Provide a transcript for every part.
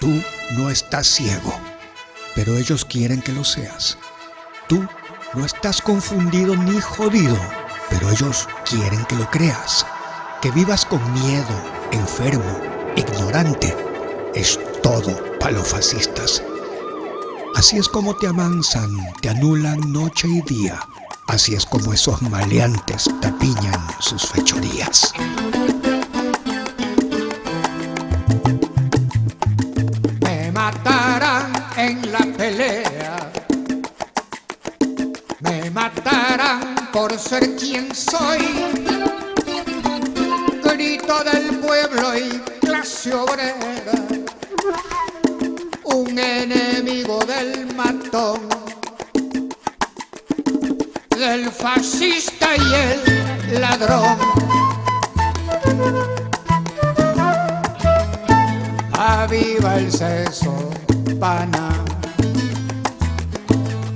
Tú no estás ciego, pero ellos quieren que lo seas. Tú no estás confundido ni jodido, pero ellos quieren que lo creas. Que vivas con miedo, enfermo, ignorante, es todo para los fascistas. Así es como te amansan, te anulan noche y día. Así es como esos maleantes tapiñan sus fechorías. Me matarán en la pelea, me matarán por ser quien soy, grito del pueblo y clase obrera, un enemigo del matón, del fascista y el ladrón. Aviva el seso, pana,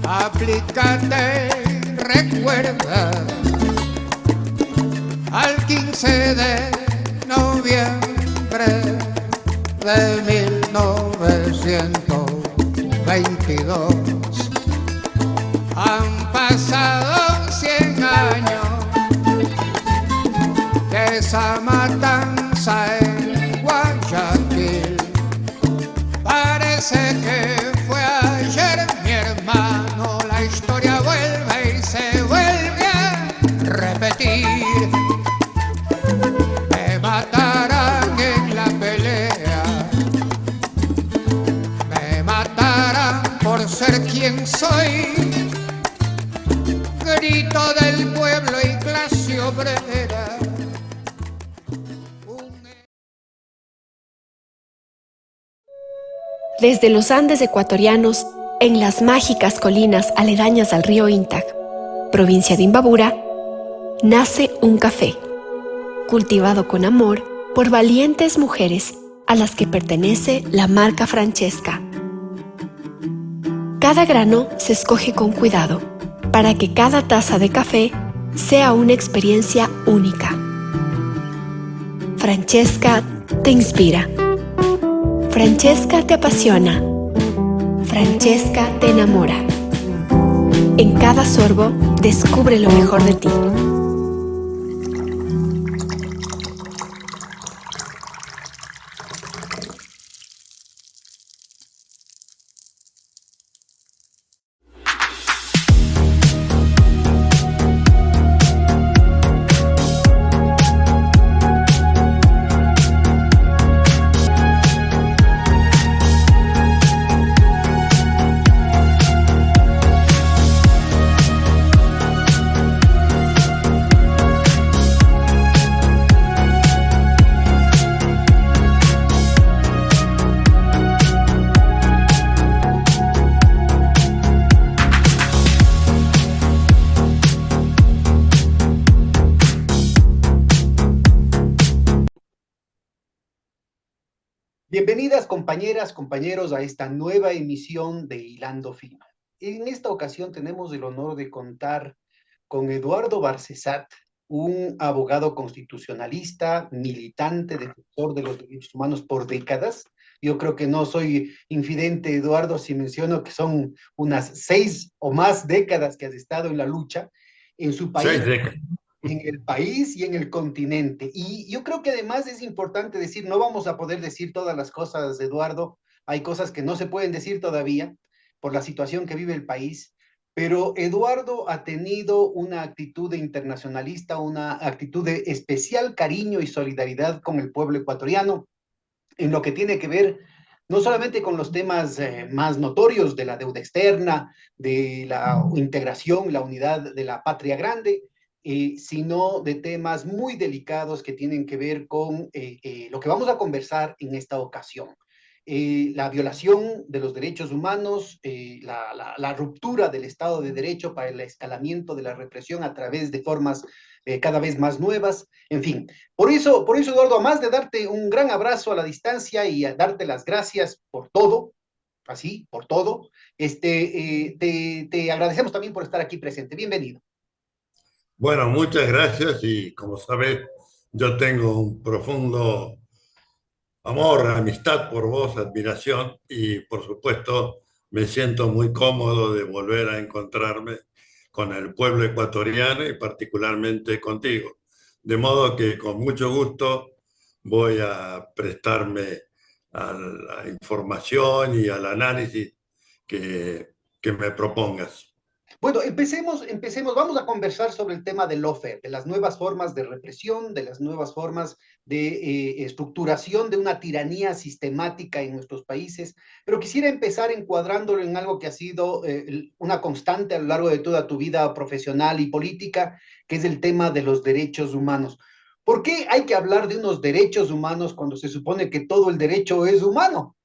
aplícate, recuerda, al 15 de noviembre de 1922. Han pasado 100 años de esa matanza en Guayaquil. Parece que fue ayer, mi hermano, la historia vuelve y se vuelve a repetir. Me matarán en la pelea, me matarán por ser quien soy, grito del pueblo y clase obrera. Desde los Andes ecuatorianos, en las mágicas colinas aledañas al río Intac, provincia de Imbabura, nace un café, cultivado con amor por valientes mujeres a las que pertenece la marca Francesca. Cada grano se escoge con cuidado para que cada taza de café sea una experiencia única. Francesca te inspira. Francesca te apasiona. Francesca te enamora. En cada sorbo, descubre lo mejor de ti. Bienvenidas compañeras, compañeros a esta nueva emisión de Hilando Fino. En esta ocasión tenemos el honor de contar con Eduardo Barcesat, un abogado constitucionalista, militante, defensor de los derechos humanos por décadas. Yo creo que no soy infidente, Eduardo, si menciono que son unas 6 o más décadas que has estado en la lucha en su país, en el país y en el continente. Y yo creo que además es importante decir, no vamos a poder decir todas las cosas, Eduardo, hay cosas que no se pueden decir todavía por la situación que vive el país, pero Eduardo ha tenido una actitud de internacionalista, una actitud de especial cariño y solidaridad con el pueblo ecuatoriano, en lo que tiene que ver no solamente con los temas más notorios de la deuda externa, de la integración, la unidad de la patria grande, sino de temas muy delicados que tienen que ver con lo que vamos a conversar en esta ocasión. La violación de los derechos humanos, la ruptura del Estado de Derecho para el escalamiento de la represión a través de formas cada vez más nuevas, en fin. Por eso, Eduardo, además de darte un gran abrazo a la distancia y a darte las gracias por todo, así, por todo, te agradecemos también por estar aquí presente. Bienvenido. Bueno, muchas gracias y como sabes, yo tengo un profundo amor, amistad por vos, admiración y por supuesto me siento muy cómodo de volver a encontrarme con el pueblo ecuatoriano y particularmente contigo. De modo que con mucho gusto voy a prestarme a la información y al análisis que me propongas. Bueno, empecemos, vamos a conversar sobre el tema del lawfare, de las nuevas formas de represión, de las nuevas formas de estructuración de una tiranía sistemática en nuestros países, pero quisiera empezar encuadrándolo en algo que ha sido una constante a lo largo de toda tu vida profesional y política, que es el tema de los derechos humanos. ¿Por qué hay que hablar de unos derechos humanos cuando se supone que todo el derecho es humano?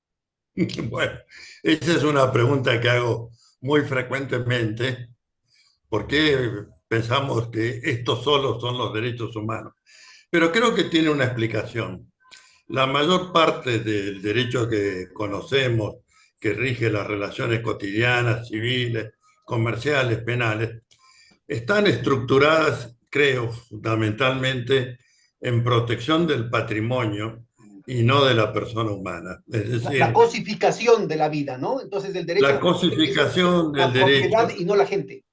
Bueno, esa es una pregunta que hago muy frecuentemente. ¿Por qué pensamos que estos solos son los derechos humanos? Pero creo que tiene una explicación. La mayor parte del derecho que conocemos, que rige las relaciones cotidianas, civiles, comerciales, penales, están estructuradas, creo, fundamentalmente en protección del patrimonio y no de la persona humana. Es La decir, cosificación de la vida, ¿no? Entonces el la derecho es cosificación del la propiedad derecho. y no la gente.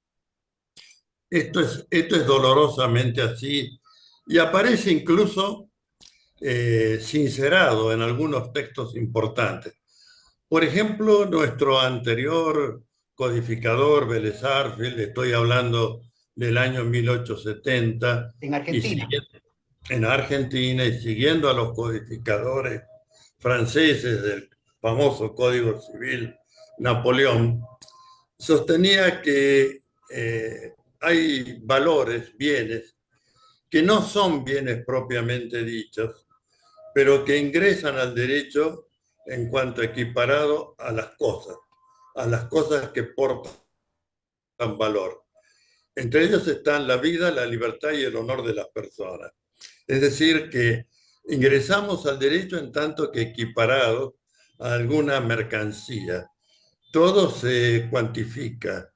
Esto es dolorosamente así y aparece incluso sincerado en algunos textos importantes. Por ejemplo, nuestro anterior codificador, Vélez Sarsfield, estoy hablando del año 1870, En y Argentina. en Argentina, y siguiendo a los codificadores franceses del famoso Código Civil Napoleón, sostenía que hay valores, bienes, que no son bienes propiamente dichos, pero que ingresan al derecho en cuanto equiparado a las cosas que portan valor. Entre ellos están la vida, la libertad y el honor de las personas. Es decir, que ingresamos al derecho en tanto que equiparado a alguna mercancía. Todo se cuantifica.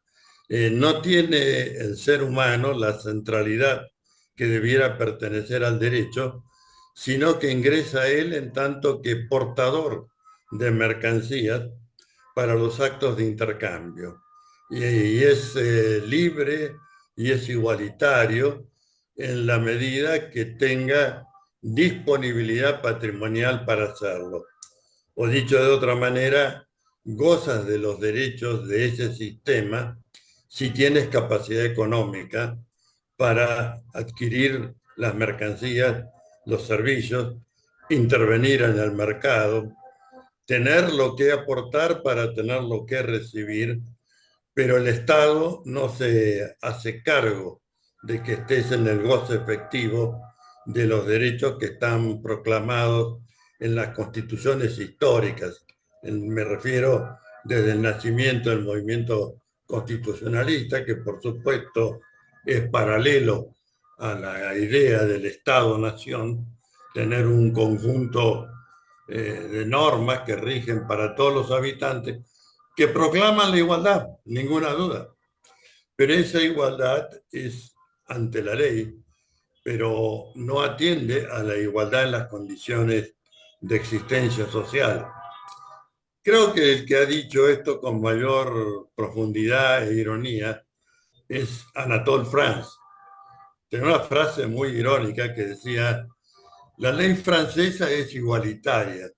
No tiene el ser humano la centralidad que debiera pertenecer al derecho, sino que ingresa a él en tanto que portador de mercancías para los actos de intercambio. Y es libre y es igualitario en la medida que tenga disponibilidad patrimonial para hacerlo. O dicho de otra manera, gozas de los derechos de ese sistema si tienes capacidad económica para adquirir las mercancías, los servicios, intervenir en el mercado, tener lo que aportar para tener lo que recibir, pero el Estado no se hace cargo de que estés en el goce efectivo de los derechos que están proclamados en las constituciones históricas. Me refiero desde el nacimiento del movimiento constitucionalista, que por supuesto es paralelo a la idea del Estado-nación, tener un conjunto de normas que rigen para todos los habitantes, que proclaman la igualdad, ninguna duda. Pero esa igualdad es ante la ley, pero no atiende a la igualdad en las condiciones de existencia social. Creo que el que ha dicho esto con mayor profundidad e ironía es Anatole France. Tenía una frase muy irónica que decía: la ley francesa es igualitaria,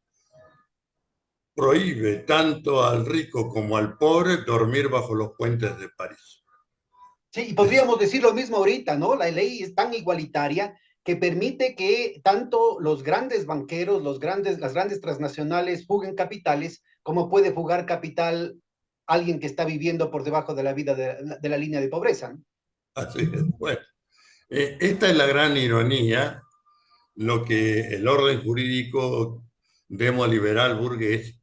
prohíbe tanto al rico como al pobre dormir bajo los puentes de París. Sí, y podríamos decir lo mismo ahorita, ¿no? La ley es tan igualitaria que permite que tanto los grandes banqueros, las grandes transnacionales fuguen capitales, como puede fugar capital alguien que está viviendo por debajo de la vida de la línea de pobreza, ¿no? Así es. Bueno, esta es la gran ironía, lo que el orden jurídico demoliberal burgués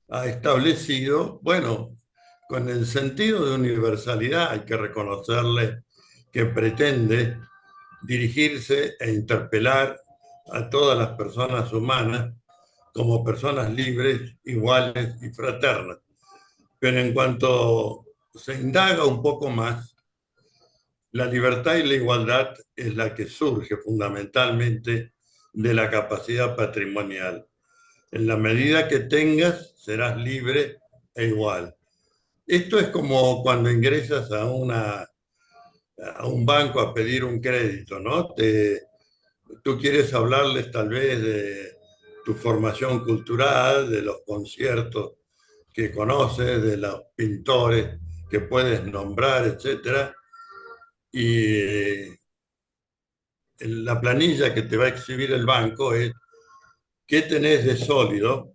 ha establecido, bueno, con el sentido de universalidad, hay que reconocerle que pretende dirigirse e interpelar a todas las personas humanas como personas libres, iguales y fraternas. Pero en cuanto se indaga un poco más, la libertad y la igualdad es la que surge fundamentalmente de la capacidad patrimonial. En la medida que tengas, serás libre e igual. Esto es como cuando ingresas a un banco a pedir un crédito, ¿no? Tú quieres hablarles tal vez de tu formación cultural, de los conciertos que conoces, de los pintores que puedes nombrar, etcétera, y la planilla que te va a exhibir el banco es qué tenés de sólido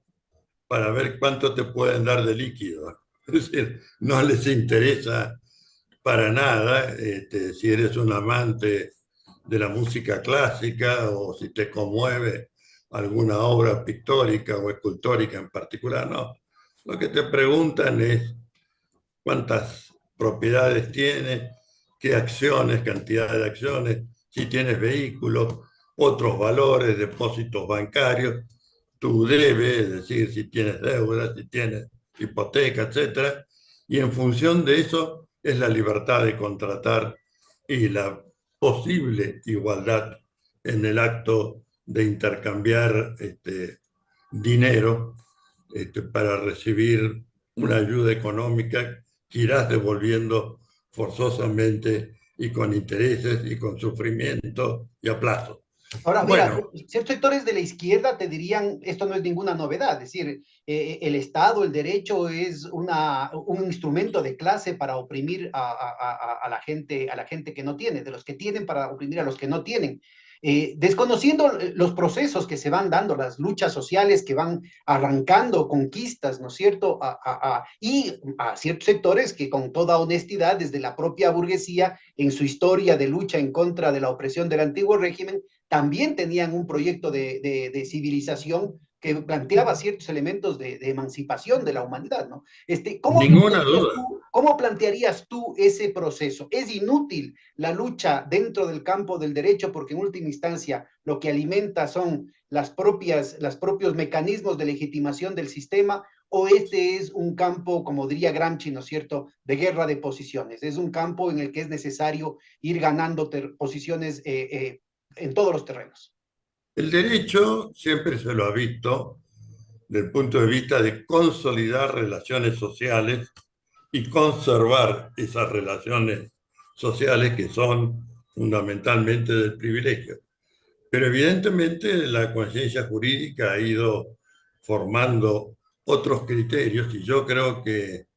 para ver cuánto te pueden dar de líquido. Es decir, no les interesa para nada si eres un amante de la música clásica o si te conmueve alguna obra pictórica o escultórica en particular, no. Lo que te preguntan es cuántas propiedades tienes, qué acciones, cantidad de acciones, si tienes vehículos, otros valores, depósitos bancarios, tu debe, es decir, si tienes deudas, si tienes hipoteca, etcétera, y en función de eso es la libertad de contratar y la posible igualdad en el acto de intercambiar dinero para recibir una ayuda económica que irás devolviendo forzosamente y con intereses y con sufrimiento y a plazo. Ahora, mira, Bueno, ciertos sectores de la izquierda te dirían, esto no es ninguna novedad, es decir, el Estado, el derecho es un instrumento de clase para oprimir a a la gente que no tiene, de los que tienen para oprimir a los que no tienen. Desconociendo los procesos que se van dando, las luchas sociales que van arrancando conquistas, ¿no es cierto? Y a ciertos sectores que con toda honestidad, desde la propia burguesía, en su historia de lucha en contra de la opresión del antiguo régimen, también tenían un proyecto de civilización que planteaba ciertos elementos de emancipación de la humanidad, ¿no? ninguna duda. ¿Cómo plantearías tú ese proceso? ¿Es inútil la lucha dentro del campo del derecho porque en última instancia lo que alimenta son los propios mecanismos de legitimación del sistema? ¿O este es un campo, como diría Gramsci, ¿no es cierto?, de guerra de posiciones? Es un campo en el que es necesario ir ganando posiciones en todos los terrenos. El derecho siempre se lo ha visto desde el punto de vista de consolidar relaciones sociales y conservar esas relaciones sociales que son fundamentalmente del privilegio. Pero evidentemente la conciencia jurídica ha ido formando otros criterios y yo creo que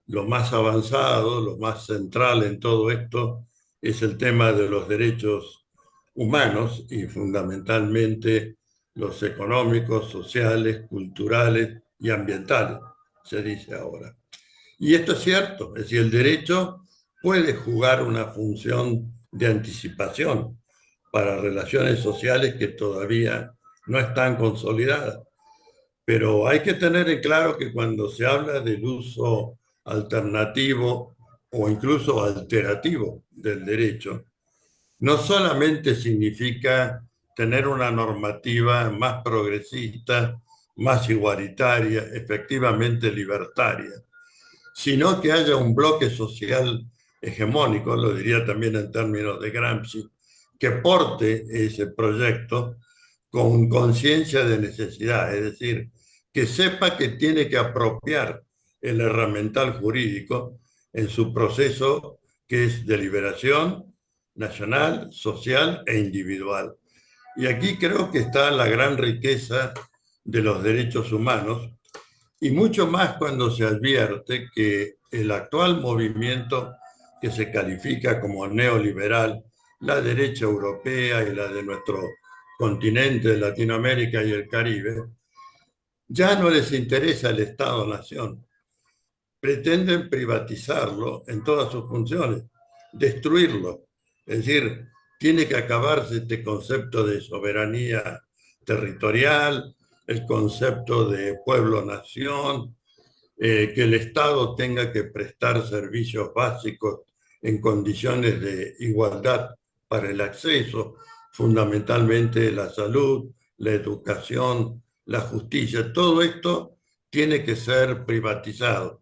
lo más avanzado, lo más central en todo esto es el tema de los derechos humanos y fundamentalmente los económicos, sociales, culturales y ambientales, se dice ahora. Y esto es cierto, es decir, el derecho puede jugar una función de anticipación para relaciones sociales que todavía no están consolidadas. Pero hay que tener en claro que cuando se habla del uso alternativo o incluso alterativo del derecho, no solamente significa tener una normativa más progresista, más igualitaria, efectivamente libertaria, sino que haya un bloque social hegemónico, lo diría también en términos de Gramsci, que porte ese proyecto con conciencia de necesidad, es decir, que sepa que tiene que apropiar el herramental jurídico en su proceso que es de liberación nacional, social e individual. Y aquí creo que está la gran riqueza de los derechos humanos, y mucho más cuando se advierte que el actual movimiento que se califica como neoliberal, la derecha europea y la de nuestro continente, de Latinoamérica y el Caribe, ya no les interesa el Estado-Nación. Pretenden privatizarlo en todas sus funciones, destruirlo. Es decir, tiene que acabarse este concepto de soberanía territorial, el concepto de pueblo-nación, que el Estado tenga que prestar servicios básicos en condiciones de igualdad para el acceso, fundamentalmente la salud, la educación, la justicia. Todo esto tiene que ser privatizado.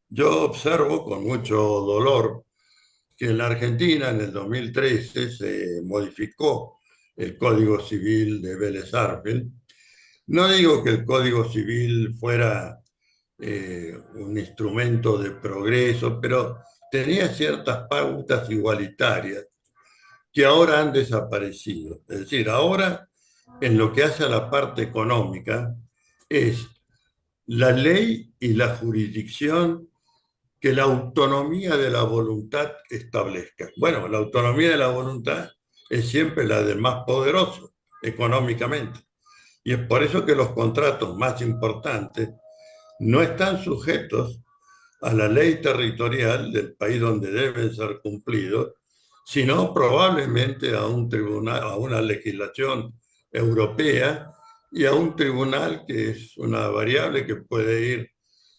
Yo observo con mucho dolor que en la Argentina en el 2013 se modificó el Código Civil de Vélez Arfield No digo que el Código Civil fuera un instrumento de progreso, pero tenía ciertas pautas igualitarias que ahora han desaparecido. Es decir, ahora en lo que hace a la parte económica es la ley y la jurisdicción que la autonomía de la voluntad establezca. Bueno, la autonomía de la voluntad es siempre la del más poderoso económicamente. Y es por eso que los contratos más importantes no están sujetos a la ley territorial del país donde deben ser cumplidos, sino probablemente a un tribunal, a una legislación europea y a un tribunal que es una variable que puede ir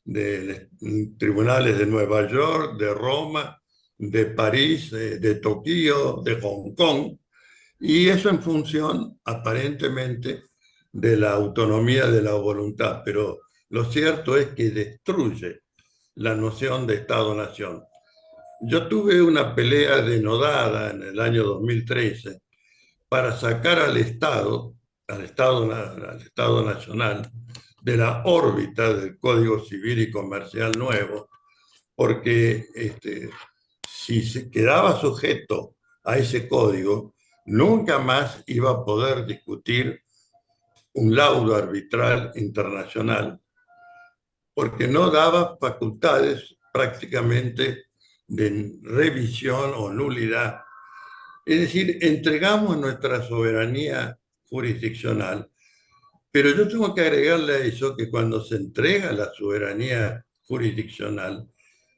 de tribunales de Nueva York, de Roma, de París, de Tokio, de Hong Kong, y eso en función aparentemente de la autonomía de la voluntad, pero lo cierto es que destruye la noción de Estado-Nación. Yo tuve una pelea denodada en el año 2013 para sacar al Estado Nacional, de la órbita del Código Civil y Comercial nuevo, porque si se quedaba sujeto a ese código, nunca más iba a poder discutir un laudo arbitral internacional, porque no daba facultades prácticamente de revisión o nulidad. Es decir, entregamos nuestra soberanía jurisdiccional, pero yo tengo que agregarle a eso que cuando se entrega la soberanía jurisdiccional,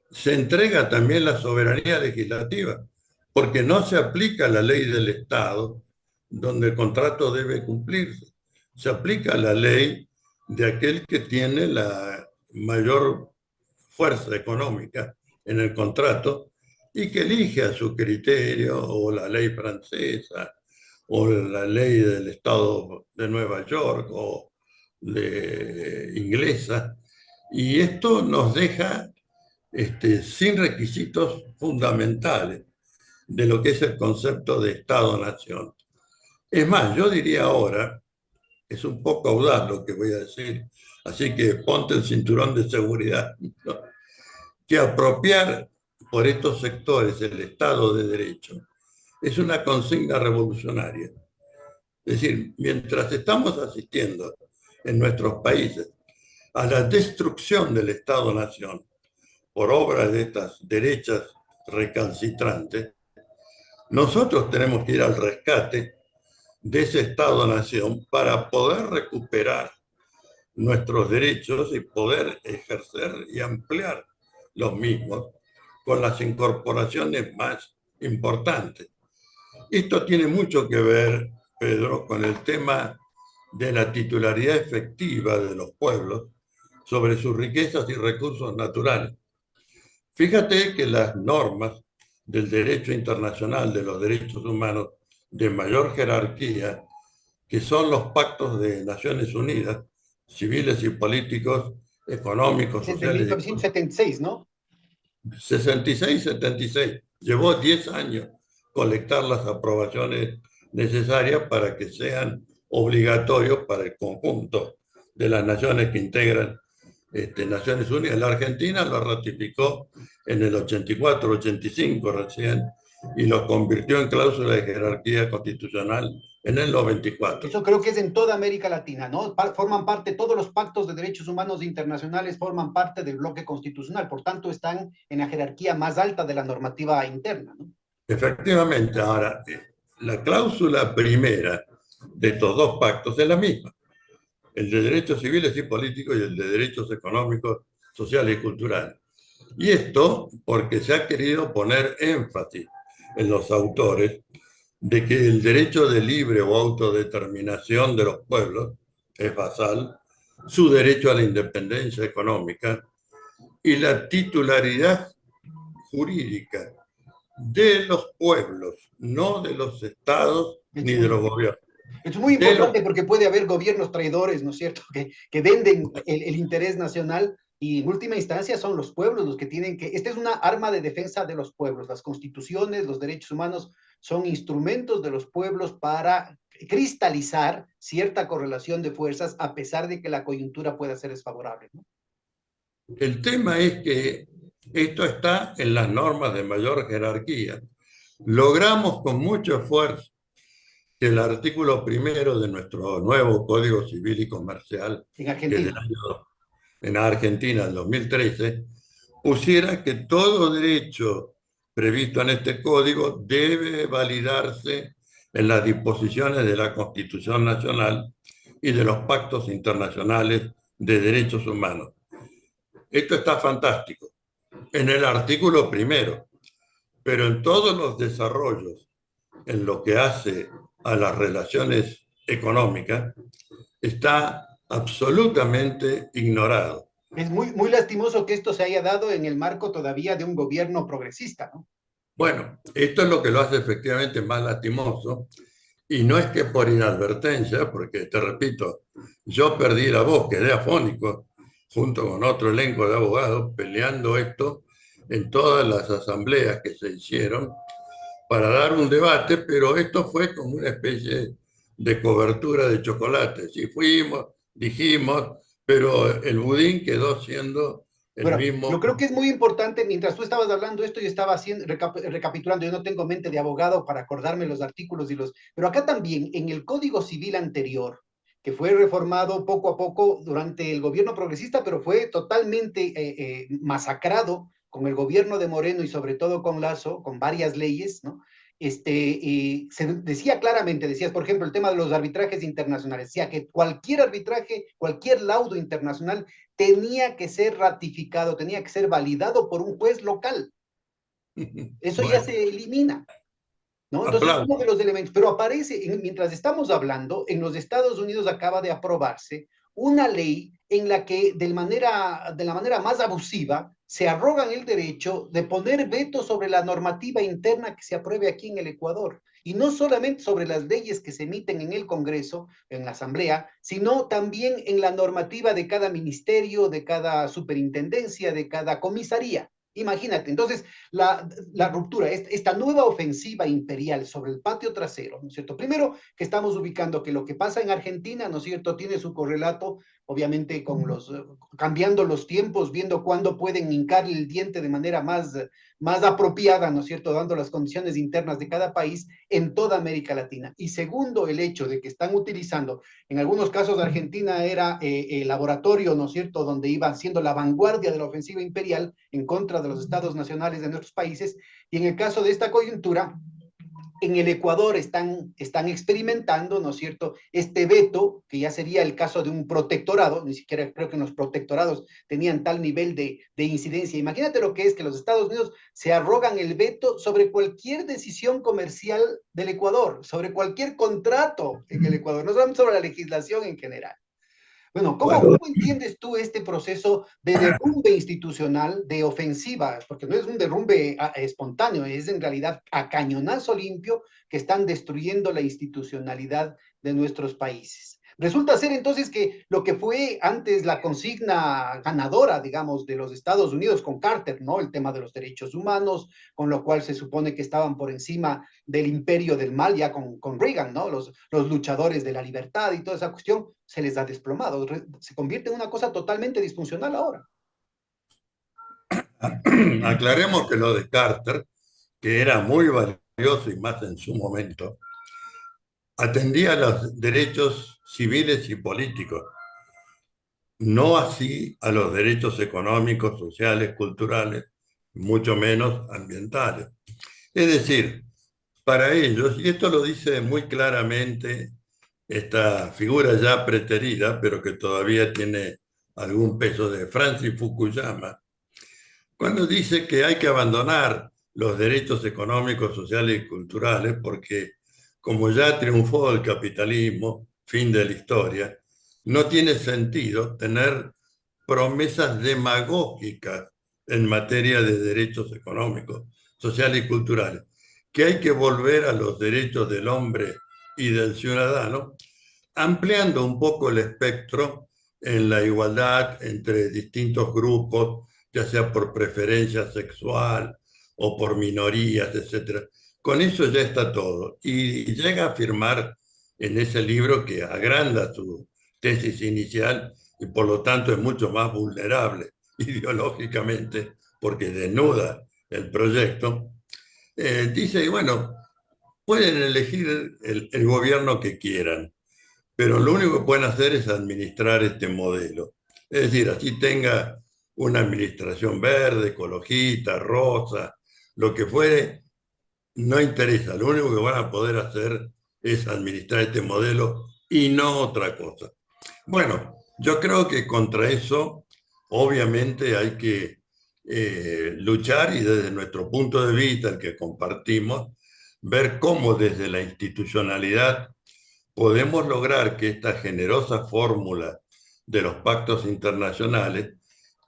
se entrega también la soberanía legislativa, porque no se aplica la ley del Estado donde el contrato debe cumplirse. Se aplica la ley de aquel que tiene la mayor fuerza económica en el contrato y que elige a su criterio o la ley francesa o la ley del Estado de Nueva York o de inglesa. Y esto nos deja sin requisitos fundamentales de lo que es el concepto de Estado-Nación. Es más, yo diría ahora, es un poco audaz lo que voy a decir, así que ponte el cinturón de seguridad, ¿no? Que apropiar por estos sectores el Estado de Derecho es una consigna revolucionaria. Es decir, mientras estamos asistiendo en nuestros países a la destrucción del Estado-Nación por obra de estas derechas recalcitrantes, nosotros tenemos que ir al rescate de ese Estado-Nación para poder recuperar nuestros derechos y poder ejercer y ampliar los mismos con las incorporaciones más importantes. Esto tiene mucho que ver, Pedro, con el tema de la titularidad efectiva de los pueblos sobre sus riquezas y recursos naturales. Fíjate que las normas del derecho internacional de los derechos humanos de mayor jerarquía, que son los pactos de Naciones Unidas, civiles y políticos, económicos, Es de sociales y 1976, ¿no? 66-76. Llevó 10 años colectar las aprobaciones necesarias para que sean obligatorios para el conjunto de las naciones que integran Naciones Unidas. La Argentina lo ratificó en el 84-85 recién y lo convirtió en cláusula de jerarquía constitucional en el 94. Eso creo que es en toda América Latina, ¿no? Forman parte, todos los pactos de derechos humanos internacionales forman parte del bloque constitucional, por tanto están en la jerarquía más alta de la normativa interna, ¿no? Efectivamente, ahora, la cláusula primera de estos dos pactos es la misma, el de derechos civiles y políticos y el de derechos económicos, sociales y culturales. Y esto porque se ha querido poner énfasis en los autores de que el derecho de libre o autodeterminación de los pueblos es basal, su derecho a la independencia económica y la titularidad jurídica de los pueblos, no de los estados ni de los gobiernos. Es muy importante porque puede haber gobiernos traidores, ¿no es cierto?, que venden el interés nacional y en última instancia son los pueblos los que tienen que... Esta es una arma de defensa de los pueblos, las constituciones, los derechos humanos son instrumentos de los pueblos para cristalizar cierta correlación de fuerzas a pesar de que la coyuntura pueda ser desfavorable, ¿no? El tema es que esto está en las normas de mayor jerarquía. Logramos con mucho esfuerzo que el artículo primero de nuestro nuevo Código Civil y Comercial, En que es del Argentina. año, en Argentina, del 2013, pusiera que todo derecho previsto en este código debe validarse en las disposiciones de la Constitución Nacional y de los pactos internacionales de derechos humanos. Esto está fantástico en el artículo primero, pero en todos los desarrollos, en lo que hace a las relaciones económicas, está absolutamente ignorado. Es muy lastimoso que esto se haya dado en el marco todavía de un gobierno progresista, ¿no? Bueno, esto es lo que lo hace efectivamente más lastimoso, y no es que por inadvertencia, porque te repito, yo perdí la voz, quedé afónico, junto con otro elenco de abogados, peleando esto en todas las asambleas que se hicieron para dar un debate, pero esto fue como una especie de cobertura de chocolate. Si fuimos, dijimos, pero el budín quedó siendo el Bueno, mismo. yo creo que es muy importante, mientras tú estabas hablando esto, yo estaba haciendo, recapitulando, yo no tengo mente de abogado para acordarme los artículos pero acá también, en el Código Civil anterior, que fue reformado poco a poco durante el gobierno progresista, pero fue totalmente masacrado con el gobierno de Moreno y sobre todo con Lazo, con varias leyes, ¿no? Se decía claramente, decías, por ejemplo, el tema de los arbitrajes internacionales, decía que cualquier arbitraje, cualquier laudo internacional tenía que ser ratificado, tenía que ser validado por un juez local. Eso Bueno, ya se elimina, ¿no? Entonces, aplauso. uno de los elementos, pero aparece, mientras estamos hablando, en los Estados Unidos acaba de aprobarse una ley en la que de la manera más abusiva se arrogan el derecho de poner veto sobre la normativa interna que se apruebe aquí en el Ecuador. Y no solamente sobre las leyes que se emiten en el Congreso, en la Asamblea, sino también en la normativa de cada ministerio, de cada superintendencia, de cada comisaría. Imagínate, entonces, la ruptura, esta nueva ofensiva imperial sobre el patio trasero, ¿no es cierto? Primero, que estamos ubicando que lo que pasa en Argentina, ¿no es cierto?, tiene su correlato, obviamente, cambiando los tiempos, viendo cuándo pueden hincar el diente de manera más apropiada, ¿no es cierto?, dando las condiciones internas de cada país en toda América Latina. Y segundo, el hecho de que están utilizando, en algunos casos Argentina era el laboratorio, ¿no es cierto?, donde iban siendo la vanguardia de la ofensiva imperial en contra de los estados nacionales de nuestros países, y en el caso de esta coyuntura, en el Ecuador están experimentando, ¿no es cierto?, este veto, que ya sería el caso de un protectorado, ni siquiera creo que los protectorados tenían tal nivel de incidencia. Imagínate lo que es que los Estados Unidos se arrogan el veto sobre cualquier decisión comercial del Ecuador, sobre cualquier contrato en el Ecuador, no solamente sobre la legislación en general. Bueno, ¿cómo entiendes tú este proceso de derrumbe institucional, de ofensiva? Porque no es un derrumbe espontáneo, es en realidad a cañonazo limpio que están destruyendo la institucionalidad de nuestros países. Resulta ser entonces que lo que fue antes la consigna ganadora, digamos, de los Estados Unidos con Carter, ¿no? El tema de los derechos humanos, con lo cual se supone que estaban por encima del imperio del mal, ya con Reagan, ¿no? Los luchadores de la libertad y toda esa cuestión se les ha desplomado. Se convierte en una cosa totalmente disfuncional ahora. Aclaremos que lo de Carter, que era muy valioso y más en su momento, atendía a los derechos civiles y políticos, no así a los derechos económicos, sociales, culturales, mucho menos ambientales. Es decir, para ellos, y esto lo dice muy claramente esta figura ya preterida, pero que todavía tiene algún peso, de Francis Fukuyama, cuando dice que hay que abandonar los derechos económicos, sociales y culturales porque como ya triunfó el capitalismo, fin de la historia, no tiene sentido tener promesas demagógicas en materia de derechos económicos, sociales y culturales, que hay que volver a los derechos del hombre y del ciudadano, ampliando un poco el espectro en la igualdad entre distintos grupos, ya sea por preferencia sexual o por minorías, etcétera, con eso ya está todo. Y llega a afirmar en ese libro que agranda su tesis inicial y por lo tanto es mucho más vulnerable ideológicamente porque desnuda el proyecto. Dice, bueno, pueden elegir el gobierno que quieran, pero lo único que pueden hacer es administrar este modelo. Es decir, así tenga una administración verde, ecologista, rosa, lo que fuere, no interesa. Lo único que van a poder hacer es administrar este modelo y no otra cosa. Bueno, yo creo que contra eso, obviamente, hay que luchar y desde nuestro punto de vista, el que compartimos, ver cómo desde la institucionalidad podemos lograr que esta generosa fórmula de los pactos internacionales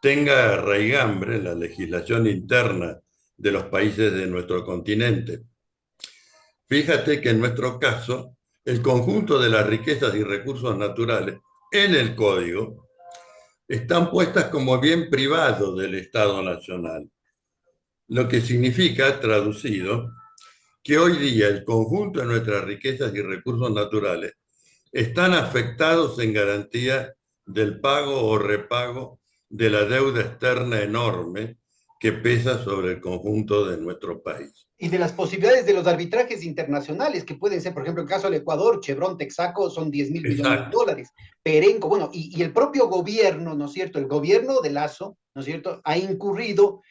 tenga raigambre en la legislación interna de los países de nuestro continente. Fíjate que en nuestro caso, el conjunto de las riquezas y recursos naturales en el código están puestas como bien privado del Estado Nacional, lo que significa, traducido, que hoy día el conjunto de nuestras riquezas y recursos naturales están afectados en garantía del pago o repago de la deuda externa enorme que pesa sobre el conjunto de nuestro país. Y de las posibilidades de los arbitrajes internacionales, que pueden ser, por ejemplo, el caso del Ecuador, Chevron, Texaco, son 10.000 millones de dólares. Perenco, bueno, y el propio gobierno, ¿no es cierto? El gobierno de Lazo, ¿no es cierto?, ha incurrido,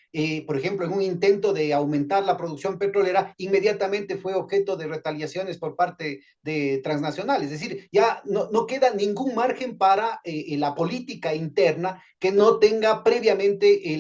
por ejemplo, en un intento de aumentar la producción petrolera, inmediatamente fue objeto de retaliaciones por parte de transnacionales. Es decir, ya no queda ningún margen para la política interna que no tenga previamente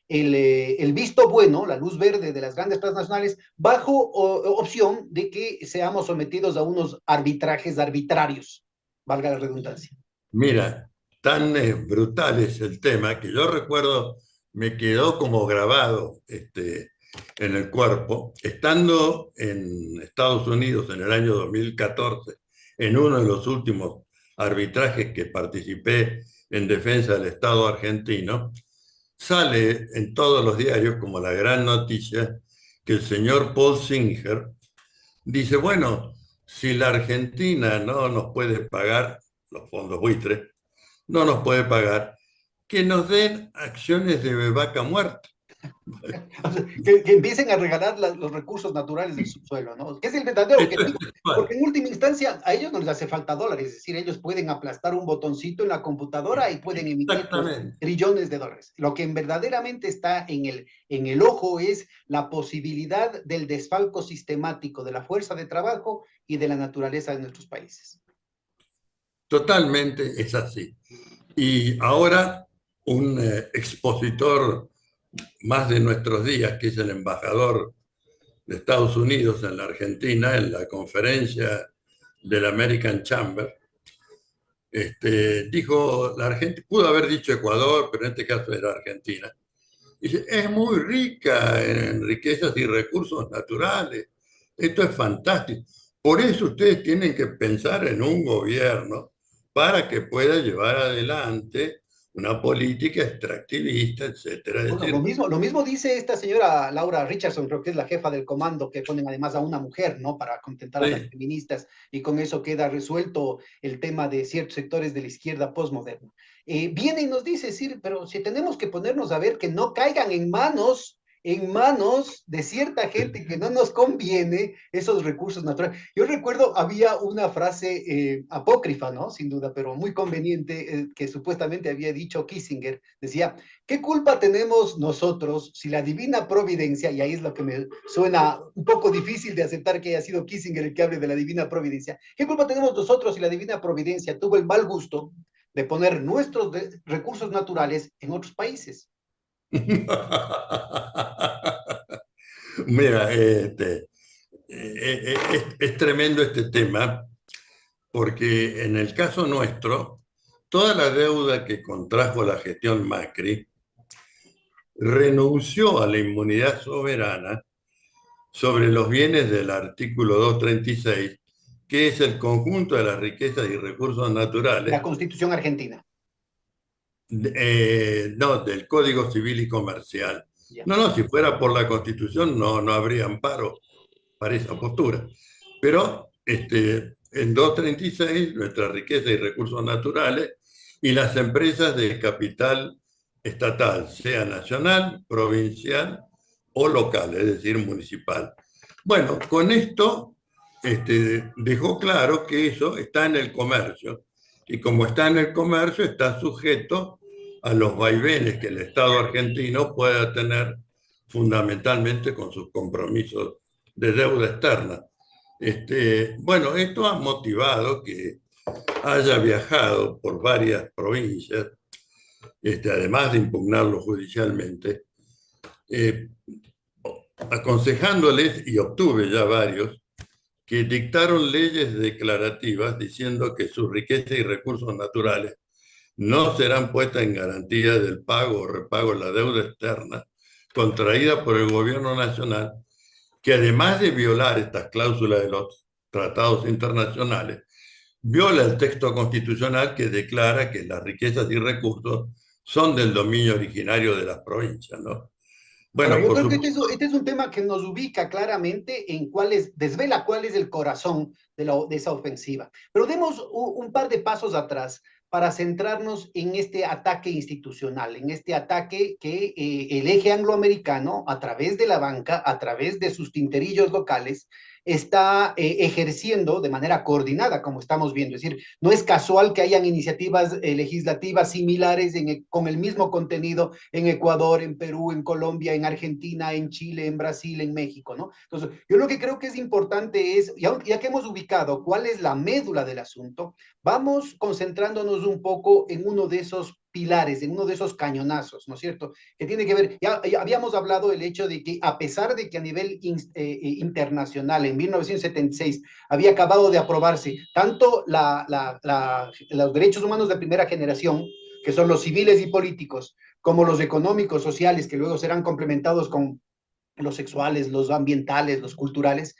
el visto bueno, la luz verde de las grandes transnacionales, bajo opción de que seamos sometidos a unos arbitrajes arbitrarios, valga la redundancia. Mira, tan brutal es el tema que yo recuerdo, me quedó como grabado en el cuerpo, estando en Estados Unidos en el año 2014, en uno de los últimos arbitrajes que participé en defensa del Estado argentino, sale en todos los diarios como la gran noticia que el señor Paul Singer dice, bueno, si la Argentina no nos puede pagar, los fondos buitres, no nos puede pagar, que nos den acciones de vaca muerta. Que empiecen a regalar los recursos naturales del subsuelo, ¿no? Que es el verdadero objetivo, porque en última instancia a ellos no les hace falta dólares, es decir, ellos pueden aplastar un botoncito en la computadora y pueden emitir trillones de dólares. Lo que verdaderamente está en el ojo es la posibilidad del desfalco sistemático de la fuerza de trabajo y de la naturaleza de nuestros países. Totalmente es así. Y ahora un expositor más de nuestros días, que es el embajador de Estados Unidos en la Argentina, en la conferencia del American Chamber, dijo, la Argentina, pudo haber dicho Ecuador, pero en este caso era Argentina. Dice, es muy rica en riquezas y recursos naturales. Esto es fantástico. Por eso ustedes tienen que pensar en un gobierno para que pueda llevar adelante una política extractivista, etcétera. Bueno, lo mismo dice esta señora Laura Richardson, creo que es la jefa del comando, que ponen además a una mujer, ¿no? Para contentar a las feministas, y con eso queda resuelto el tema de ciertos sectores de la izquierda postmoderna. Viene y nos dice, sí, pero si tenemos que ponernos a ver que no caigan en manos de cierta gente que no nos conviene esos recursos naturales. Yo recuerdo, había una frase apócrifa, ¿no? Sin duda, pero muy conveniente, que supuestamente había dicho Kissinger. Decía, ¿qué culpa tenemos nosotros si la divina providencia, y ahí es lo que me suena un poco difícil de aceptar que haya sido Kissinger el que hable de la divina providencia, ¿qué culpa tenemos nosotros si la divina providencia tuvo el mal gusto de poner nuestros recursos naturales en otros países? Mira, es tremendo este tema, porque en el caso nuestro, toda la deuda que contrajo la gestión Macri renunció a la inmunidad soberana sobre los bienes del artículo 236, que es el conjunto de las riquezas y recursos naturales. La Constitución argentina. No, del Código Civil y Comercial. Ya. No, si fuera por la Constitución no habría amparo para esa postura. Pero en 236, nuestra riqueza y recursos naturales y las empresas de capital estatal, sea nacional, provincial o local, es decir, municipal. Bueno, con esto dejó claro que eso está en el comercio, y como está en el comercio, está sujeto a los vaivenes que el Estado argentino pueda tener fundamentalmente con sus compromisos de deuda externa. Bueno, esto ha motivado que haya viajado por varias provincias, además de impugnarlo judicialmente, aconsejándoles, y obtuve ya varios, que dictaron leyes declarativas diciendo que sus riquezas y recursos naturales no serán puestas en garantía del pago o repago de la deuda externa contraída por el gobierno nacional, que además de violar estas cláusulas de los tratados internacionales, viola el texto constitucional que declara que las riquezas y recursos son del dominio originario de las provincias, ¿no? Bueno, Ahora, yo creo que este es un tema que nos ubica claramente en desvela cuál es el corazón de esa ofensiva. Pero demos un par de pasos atrás para centrarnos en este ataque institucional, en este ataque que el eje angloamericano, a través de la banca, a través de sus tinterillos locales, está ejerciendo de manera coordinada, como estamos viendo. Es decir, no es casual que hayan iniciativas legislativas similares con el mismo contenido en Ecuador, en Perú, en Colombia, en Argentina, en Chile, en Brasil, en México, ¿no? Entonces, yo lo que creo que es importante es, ya que hemos ubicado cuál es la médula del asunto, vamos concentrándonos un poco en uno de esos pilares, en uno de esos cañonazos, ¿no es cierto? Que tiene que ver, ya habíamos hablado del hecho de que a pesar de que a nivel internacional en 1976 había acabado de aprobarse tanto los derechos humanos de primera generación, que son los civiles y políticos, como los económicos, sociales, que luego serán complementados con los sexuales, los ambientales, los culturales,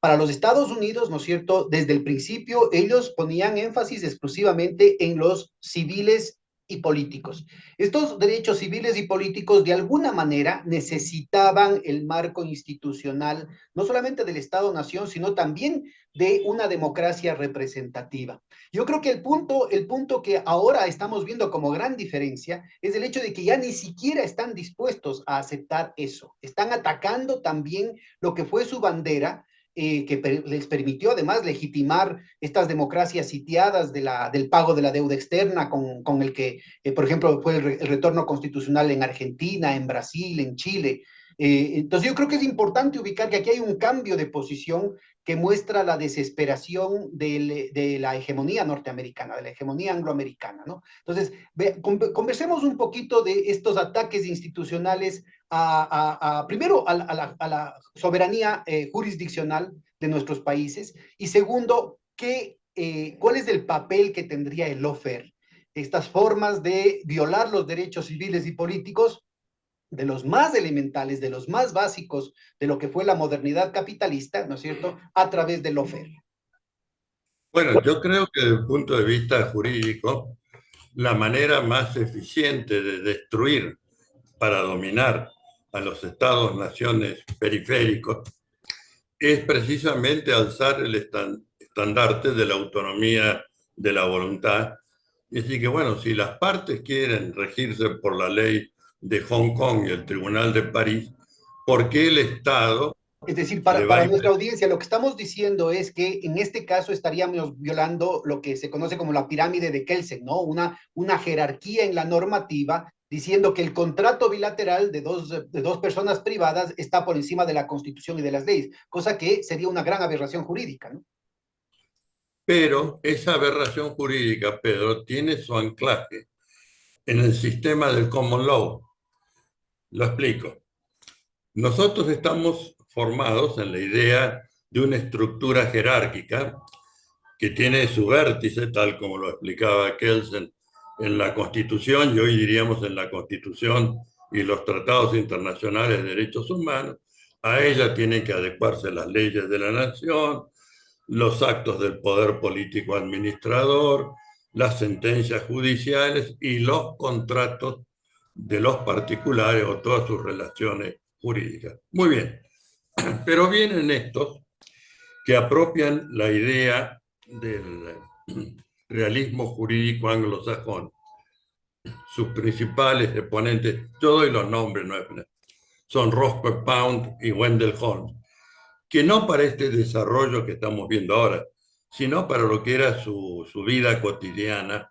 para los Estados Unidos, ¿no es cierto? Desde el principio ellos ponían énfasis exclusivamente en los civiles y políticos. Estos derechos civiles y políticos de alguna manera necesitaban el marco institucional, no solamente del Estado-nación, sino también de una democracia representativa. Yo creo que el punto que ahora estamos viendo como gran diferencia es el hecho de que ya ni siquiera están dispuestos a aceptar eso. Están atacando también lo que fue su bandera, que les permitió además legitimar estas democracias sitiadas del pago de la deuda externa con el que, por ejemplo, fue el retorno constitucional en Argentina, en Brasil, en Chile. Entonces yo creo que es importante ubicar que aquí hay un cambio de posición que muestra la desesperación de la hegemonía norteamericana, de la hegemonía angloamericana, ¿no? Entonces, conversemos un poquito de estos ataques institucionales primero a la soberanía jurisdiccional de nuestros países, y segundo, ¿cuál es el papel que tendría el lawfare? Estas formas de violar los derechos civiles y políticos de los más elementales, de los más básicos de lo que fue la modernidad capitalista, ¿no es cierto?, a través del lawfare. Bueno, yo creo que desde el punto de vista jurídico, la manera más eficiente de destruir para dominar a los estados-naciones periféricos es precisamente alzar el estandarte de la autonomía de la voluntad. Y así que, bueno, si las partes quieren regirse por la ley de Hong Kong y el Tribunal de París, ¿por qué el Estado? Es decir, para nuestra audiencia, lo que estamos diciendo es que en este caso estaríamos violando lo que se conoce como la pirámide de Kelsen, ¿no? Una jerarquía en la normativa diciendo que el contrato bilateral de dos personas privadas está por encima de la Constitución y de las leyes, cosa que sería una gran aberración jurídica, ¿no? Pero esa aberración jurídica, Pedro, tiene su anclaje en el sistema del common law. Lo explico. Nosotros estamos formados en la idea de una estructura jerárquica que tiene su vértice, tal como lo explicaba Kelsen, en la Constitución, y hoy diríamos en la Constitución y los tratados internacionales de derechos humanos. A ella tienen que adecuarse las leyes de la nación, los actos del poder político administrador, las sentencias judiciales y los contratos de los particulares o todas sus relaciones jurídicas. Muy bien, Pero vienen estos que apropian la idea del realismo jurídico anglosajón. Sus principales exponentes, yo doy los nombres, no son Roscoe Pound y Wendell Holmes, que no para este desarrollo que estamos viendo ahora, sino para lo que era su vida cotidiana,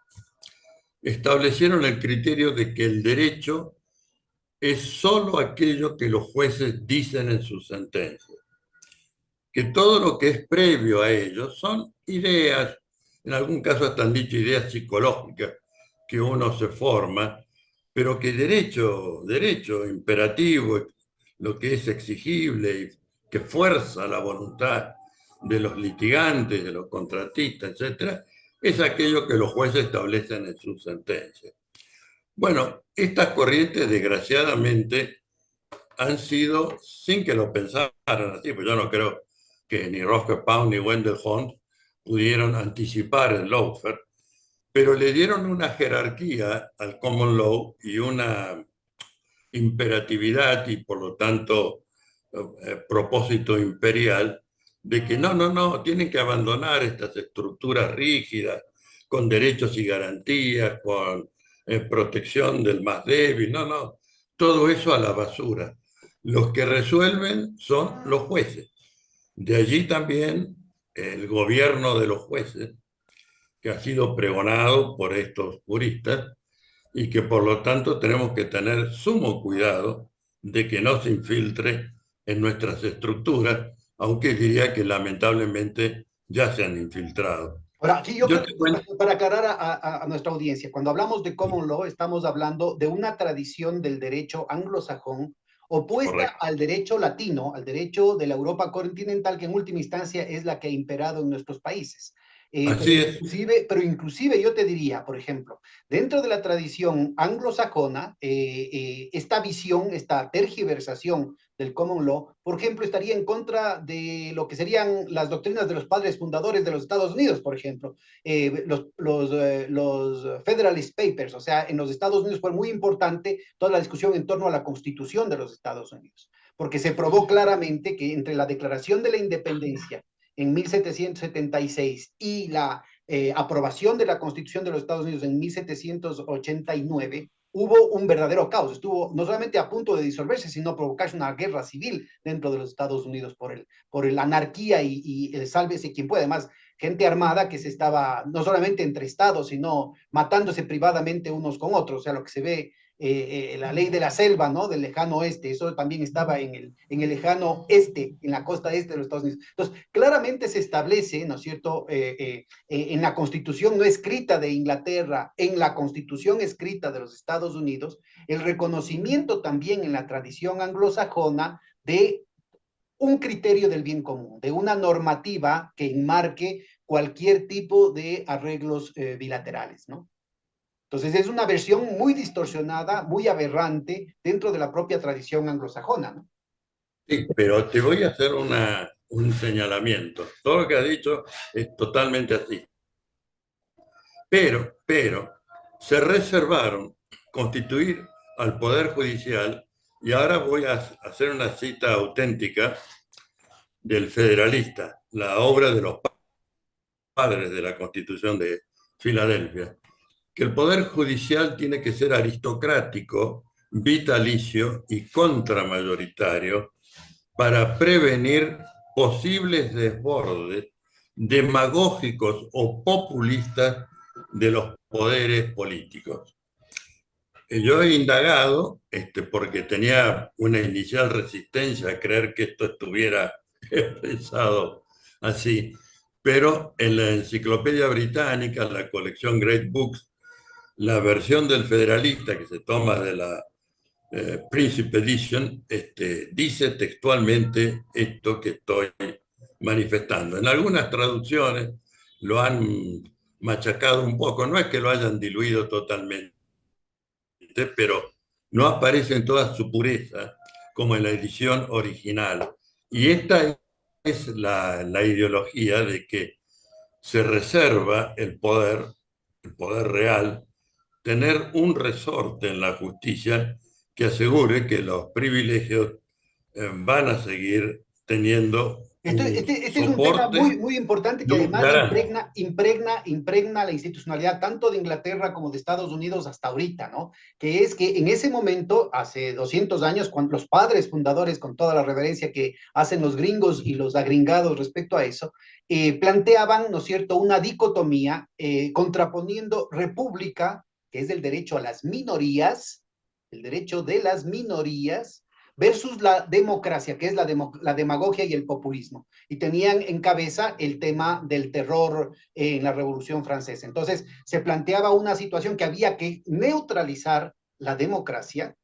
establecieron el criterio de que el derecho es solo aquello que los jueces dicen en sus sentencias, que todo lo que es previo a ello son ideas, en algún caso hasta han dicho ideas psicológicas que uno se forma, pero que derecho imperativo, lo que es exigible y que fuerza la voluntad de los litigantes, de los contratistas, etcétera, es aquello que los jueces establecen en sus sentencias. Bueno, estas corrientes desgraciadamente han sido, sin que lo pensaran así, pues yo no creo que ni Roscoe Pound ni Wendell Holmes pudieron anticipar el lawfare, pero le dieron una jerarquía al common law y una imperatividad y por lo tanto propósito imperial de que no, tienen que abandonar estas estructuras rígidas con derechos y garantías, con protección del más débil, no, todo eso a la basura. Los que resuelven son los jueces. De allí también el gobierno de los jueces, que ha sido pregonado por estos juristas y que por lo tanto tenemos que tener sumo cuidado de que no se infiltre en nuestras estructuras, aunque diría que lamentablemente ya se han infiltrado. Ahora, sí, yo Yo creo te que cuento, para aclarar a nuestra audiencia, cuando hablamos de common law, estamos hablando de una tradición del derecho anglosajón opuesta correcto, al derecho latino, al derecho de la Europa continental, que en última instancia es la que ha imperado en nuestros países. así es, Pero inclusive yo te diría, por ejemplo, dentro de la tradición anglosajona, esta visión, esta tergiversación del common law, por ejemplo, estaría en contra de lo que serían las doctrinas de los padres fundadores de los Estados Unidos, por ejemplo, los Federalist Papers, o sea, en los Estados Unidos fue muy importante toda la discusión en torno a la Constitución de los Estados Unidos, porque se probó claramente que entre la Declaración de la Independencia en 1776 y la aprobación de la Constitución de los Estados Unidos en 1789, hubo un verdadero caos. Estuvo no solamente a punto de disolverse, sino provocarse una guerra civil dentro de los Estados Unidos por el anarquía y el sálvese quien puede. Además, gente armada que se estaba no solamente entre estados, sino matándose privadamente unos con otros. O sea, lo que se ve la ley de la selva, ¿no? Del lejano oeste, eso también estaba en el lejano este, en la costa este de los Estados Unidos. Entonces, claramente se establece, ¿no es cierto?, en la constitución no escrita de Inglaterra, en la constitución escrita de los Estados Unidos, el reconocimiento también en la tradición anglosajona de un criterio del bien común, de una normativa que enmarque cualquier tipo de arreglos bilaterales, ¿no? Entonces es una versión muy distorsionada, muy aberrante dentro de la propia tradición anglosajona, ¿no? sí, pero te voy a hacer un señalamiento. Todo lo que has dicho es totalmente así. Pero, se reservaron constituir al Poder Judicial, y ahora voy a hacer una cita auténtica del Federalista, la obra de los padres de la Constitución de Filadelfia, que el Poder Judicial tiene que ser aristocrático, vitalicio y contramayoritario para prevenir posibles desbordes demagógicos o populistas de los poderes políticos. Yo he indagado, porque tenía una inicial resistencia a creer que esto estuviera expresado así, pero en la Enciclopedia Británica, la colección Great Books, la versión del Federalista que se toma de la Príncipe Edition, dice textualmente esto que estoy manifestando. En algunas traducciones lo han machacado un poco, no es que lo hayan diluido totalmente, pero no aparece en toda su pureza como en la edición original. Y esta es la ideología de que se reserva el poder real, tener un resorte en la justicia que asegure que los privilegios van a seguir teniendo un Este es un tema muy, soporte muy importante de que un además garante. impregna la institucionalidad tanto de Inglaterra como de Estados Unidos hasta ahorita, ¿no? Que es que en ese momento, hace 200 años, cuando los padres fundadores, con toda la reverencia que hacen los gringos y los agringados respecto a eso, planteaban, ¿no es cierto?, una dicotomía contraponiendo república, que es el derecho a las minorías, el derecho de las minorías, versus la democracia, que es la demagogia y el populismo. Y tenían en cabeza el tema del terror en la Revolución Francesa. Entonces, se planteaba una situación que había que neutralizar la democracia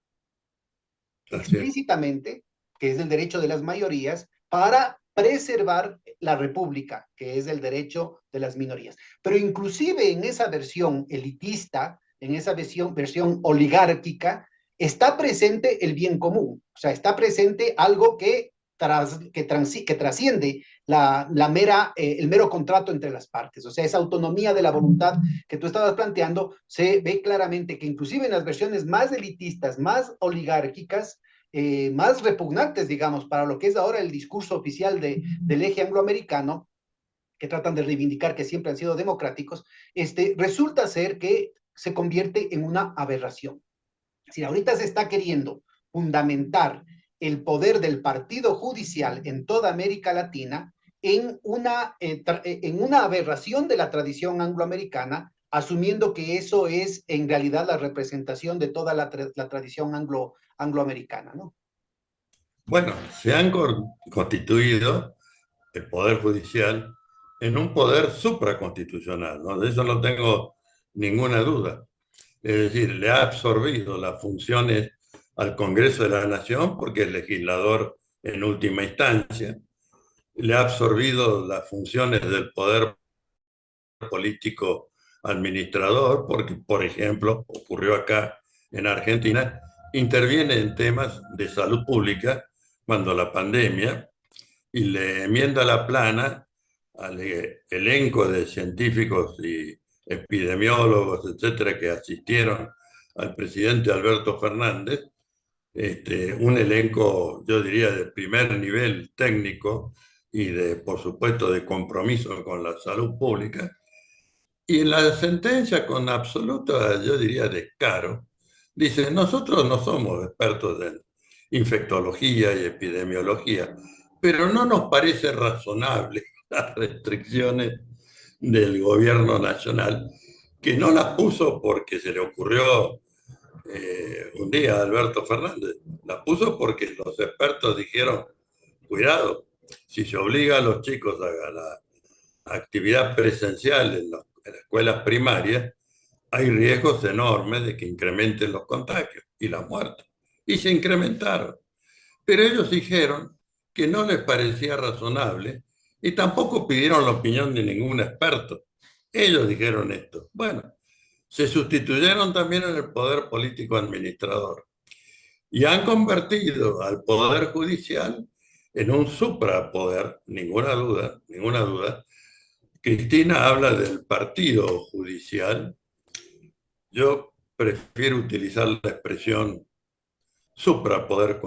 Así es. explícitamente, que es el derecho de las mayorías, para preservar la república, que es el derecho de las minorías. Pero inclusive en esa versión elitista, en esa versión oligárquica, está presente el bien común, o sea, está presente algo que trasciende el mero contrato entre las partes, o sea, esa autonomía de la voluntad que tú estabas planteando, se ve claramente que inclusive en las versiones más elitistas, más oligárquicas, más repugnantes, digamos, para lo que es ahora el discurso oficial del eje angloamericano, que tratan de reivindicar que siempre han sido democráticos, resulta ser que se convierte en una aberración. Si ahorita se está queriendo fundamentar el poder del partido judicial en toda América Latina en una aberración de la tradición angloamericana, asumiendo que eso es en realidad la representación de toda la tradición angloamericana, ¿no? Bueno, se han constituido el Poder Judicial en un poder supraconstitucional, ¿no? De eso no tengo ninguna duda. Es decir, le ha absorbido las funciones al Congreso de la Nación, porque es legislador en última instancia, le ha absorbido las funciones del poder político administrador, porque, por ejemplo, ocurrió acá en Argentina, interviene en temas de salud pública cuando la pandemia y le enmienda la plana al elenco de científicos y epidemiólogos, etcétera, que asistieron al presidente Alberto Fernández, un elenco, yo diría, de primer nivel técnico y de, por supuesto, de compromiso con la salud pública. Y en la sentencia, con absoluta, yo diría, descaro, dice, nosotros no somos expertos en infectología y epidemiología, pero no nos parece razonable las restricciones del gobierno nacional, que no las puso porque se le ocurrió un día a Alberto Fernández, las puso porque los expertos dijeron, cuidado, si se obliga a los chicos a la actividad presencial en las escuelas primarias, hay riesgos enormes de que incrementen los contagios y las muertes. Y se incrementaron. Pero ellos dijeron que no les parecía razonable y tampoco pidieron la opinión de ningún experto. Ellos dijeron esto. Bueno, se sustituyeron también en el poder político administrador y han convertido al poder judicial en un suprapoder, ninguna duda, ninguna duda. Cristina habla del partido judicial. Yo prefiero utilizar la expresión suprapoder,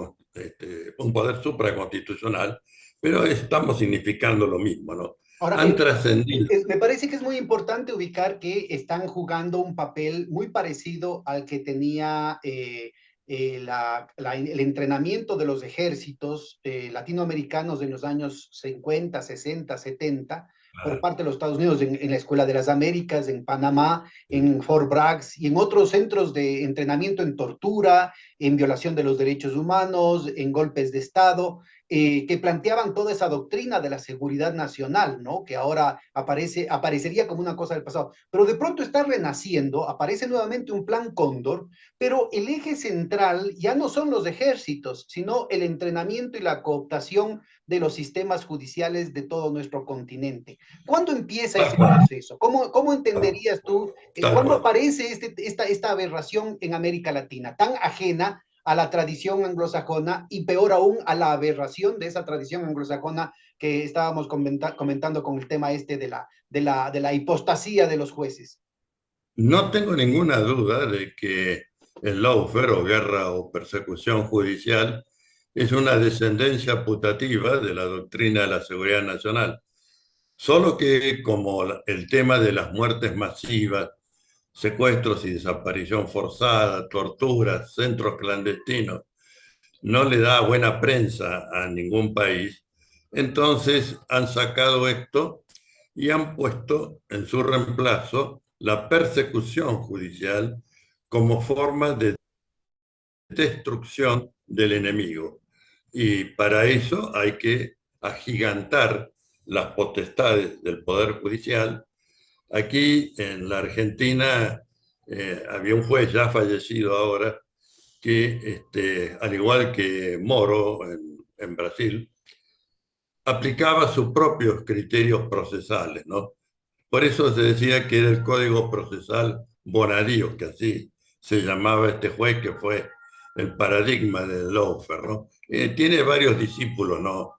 un poder supraconstitucional, pero estamos significando lo mismo, ¿no? Ahora, Han trascendido. me parece que es muy importante ubicar que están jugando un papel muy parecido al que tenía el entrenamiento de los ejércitos latinoamericanos en los años 50, 60, 70, por parte de los Estados Unidos, en la Escuela de las Américas, en Panamá, en Fort Bragg y en otros centros de entrenamiento en tortura, en violación de los derechos humanos, en golpes de Estado, que planteaban toda esa doctrina de la seguridad nacional, ¿no? Que ahora aparecería como una cosa del pasado. Pero de pronto está renaciendo, aparece nuevamente un plan Cóndor, pero el eje central ya no son los ejércitos, sino el entrenamiento y la cooptación de los sistemas judiciales de todo nuestro continente. ¿Cuándo empieza ese proceso? ¿Cómo entenderías tú, cuándo aparece esta aberración en América Latina, tan ajena a la tradición anglosajona y peor aún a la aberración de esa tradición anglosajona que estábamos comentando con el tema de la hipostasía de los jueces? No tengo ninguna duda de que el lawfare o guerra o persecución judicial es una descendencia putativa de la doctrina de la seguridad nacional. Solo que como el tema de las muertes masivas, secuestros y desaparición forzada, torturas, centros clandestinos, no le da buena prensa a ningún país, entonces han sacado esto y han puesto en su reemplazo la persecución judicial como forma de destrucción del enemigo. Y para eso hay que agigantar las potestades del Poder Judicial. Aquí en la Argentina había un juez ya fallecido ahora que, al igual que Moro en Brasil, aplicaba sus propios criterios procesales, ¿no? Por eso se decía que era el Código Procesal Bonadío, que así se llamaba este juez, que fue el paradigma del lawfare, ¿no? Tiene varios discípulos, ¿no?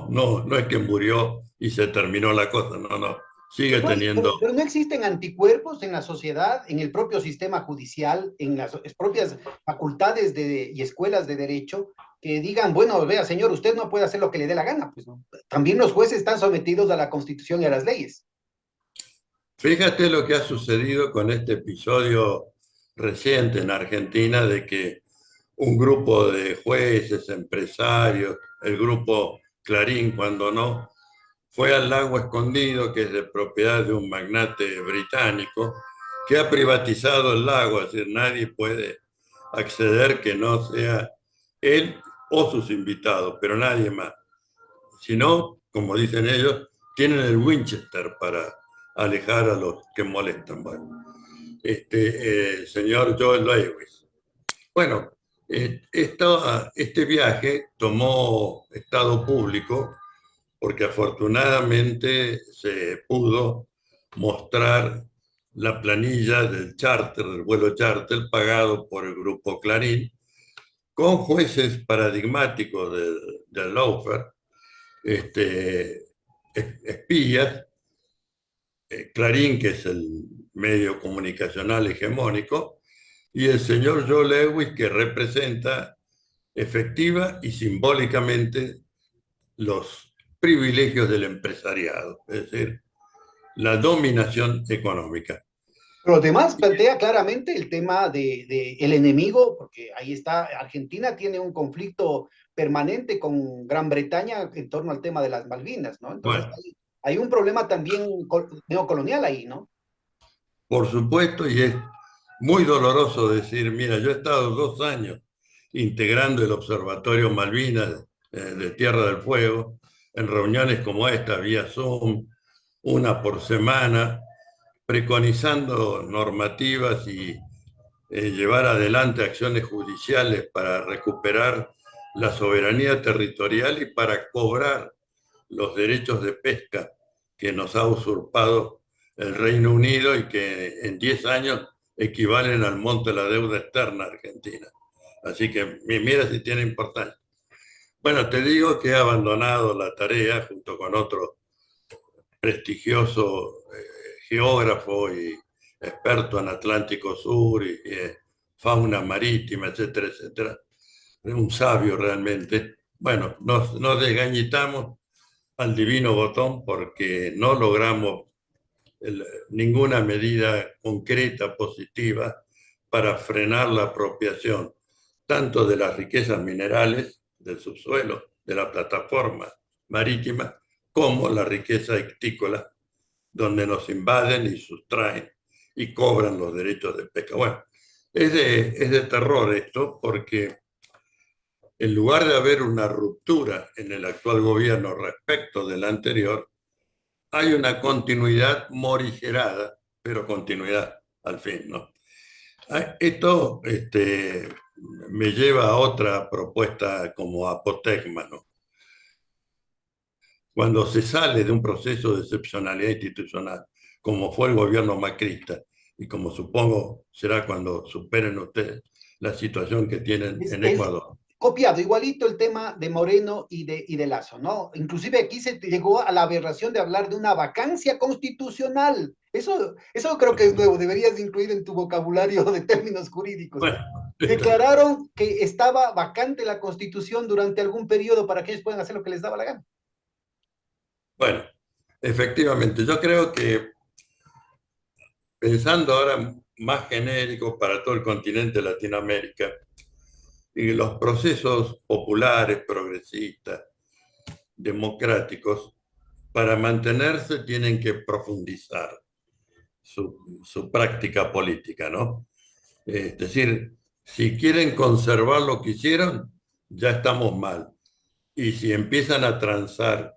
No es que murió y se terminó la cosa, no, sigue Pues, teniendo. pero no existen anticuerpos en la sociedad, en el propio sistema judicial, en las propias facultades y escuelas de derecho, que digan, bueno, vea, señor, usted no puede hacer lo que le dé la gana. Pues no. También los jueces están sometidos a la Constitución y a las leyes. Fíjate lo que ha sucedido con este episodio reciente en Argentina de que un grupo de jueces, empresarios, el grupo Clarín, cuando no, fue al lago Escondido, que es de propiedad de un magnate británico, que ha privatizado el lago, es decir, nadie puede acceder que no sea él o sus invitados, pero nadie más. Si no, como dicen ellos, tienen el Winchester para alejar a los que molestan. Bueno, señor Joel Lewis. Bueno, este viaje tomó estado público porque afortunadamente se pudo mostrar la planilla del charter, del vuelo charter pagado por el grupo Clarín, con jueces paradigmáticos del lawfare, espías, Clarín, que es el medio comunicacional hegemónico, y el señor Joe Lewis, que representa efectiva y simbólicamente los privilegios del empresariado, es decir, la dominación económica. Pero además plantea claramente el tema de el enemigo, porque ahí está, Argentina tiene un conflicto permanente con Gran Bretaña en torno al tema de las Malvinas, ¿no? Entonces Bueno, hay un problema también neocolonial ahí, ¿no? por supuesto, y es muy doloroso decir, mira, yo he estado 2 años integrando el Observatorio Malvinas de Tierra del Fuego, en reuniones como esta, vía Zoom, una por semana, preconizando normativas y llevar adelante acciones judiciales para recuperar la soberanía territorial y para cobrar los derechos de pesca que nos ha usurpado el Reino Unido y que en 10 años equivalen al monto de la deuda externa argentina. Así que mira si tiene importancia. Bueno, te digo que he abandonado la tarea junto con otro prestigioso geógrafo y experto en Atlántico Sur y fauna marítima, etcétera, etcétera. Un sabio realmente. Bueno, nos desgañitamos al divino botón porque no logramos ninguna medida concreta, positiva, para frenar la apropiación tanto de las riquezas minerales del subsuelo, de la plataforma marítima, como la riqueza ictícola, donde nos invaden y sustraen y cobran los derechos de pesca. Bueno, es de terror esto, porque en lugar de haber una ruptura en el actual gobierno respecto del anterior, hay una continuidad morigerada, pero continuidad al fin, ¿no? Esto me lleva a otra propuesta como apotegma, ¿no? Cuando se sale de un proceso de excepcionalidad institucional, como fue el gobierno macrista, y como supongo será cuando superen ustedes la situación que tienen en Ecuador. Copiado, igualito el tema de Moreno y de Lazo, ¿no? Inclusive aquí se llegó a la aberración de hablar de una vacancia constitucional. Eso creo que es nuevo, deberías incluir en tu vocabulario de términos jurídicos. Bueno, declararon que estaba vacante la Constitución durante algún periodo para que ellos puedan hacer lo que les daba la gana. Bueno, efectivamente, yo creo que pensando ahora más genérico para todo el continente de Latinoamérica, y los procesos populares, progresistas, democráticos, para mantenerse tienen que profundizar su práctica política, ¿no? Es decir, si quieren conservar lo que hicieron, ya estamos mal. Y si empiezan a transar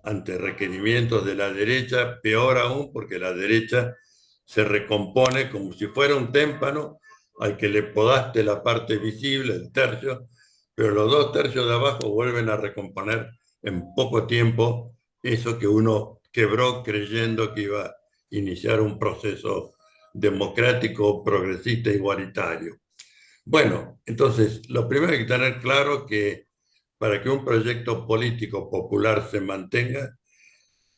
ante requerimientos de la derecha, peor aún, porque la derecha se recompone como si fuera un témpano al que le podaste la parte visible, el tercio, pero los 2 tercios de abajo vuelven a recomponer en poco tiempo eso que uno quebró creyendo que iba a iniciar un proceso democrático, progresista, igualitario. Bueno, entonces, lo primero hay que tener claro que para que un proyecto político popular se mantenga,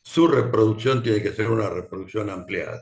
su reproducción tiene que ser una reproducción ampliada.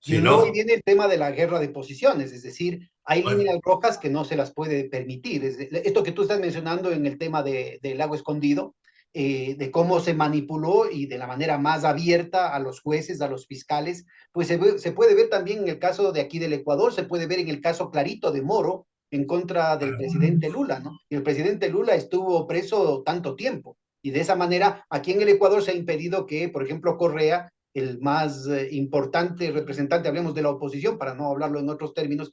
Y Si luego ahí no, viene el tema de la guerra de posiciones, es decir, hay bueno, líneas rojas que no se las puede permitir. Esto que tú estás mencionando en el tema del lago escondido, de cómo se manipuló y de la manera más abierta a los jueces, a los fiscales, pues se puede ver también en el caso de aquí del Ecuador, se puede ver en el caso clarito de Moro en contra del presidente Lula, ¿no? Y el presidente Lula estuvo preso tanto tiempo. Y de esa manera, aquí en el Ecuador se ha impedido que, por ejemplo, Correa, el más importante representante, hablemos de la oposición, para no hablarlo en otros términos,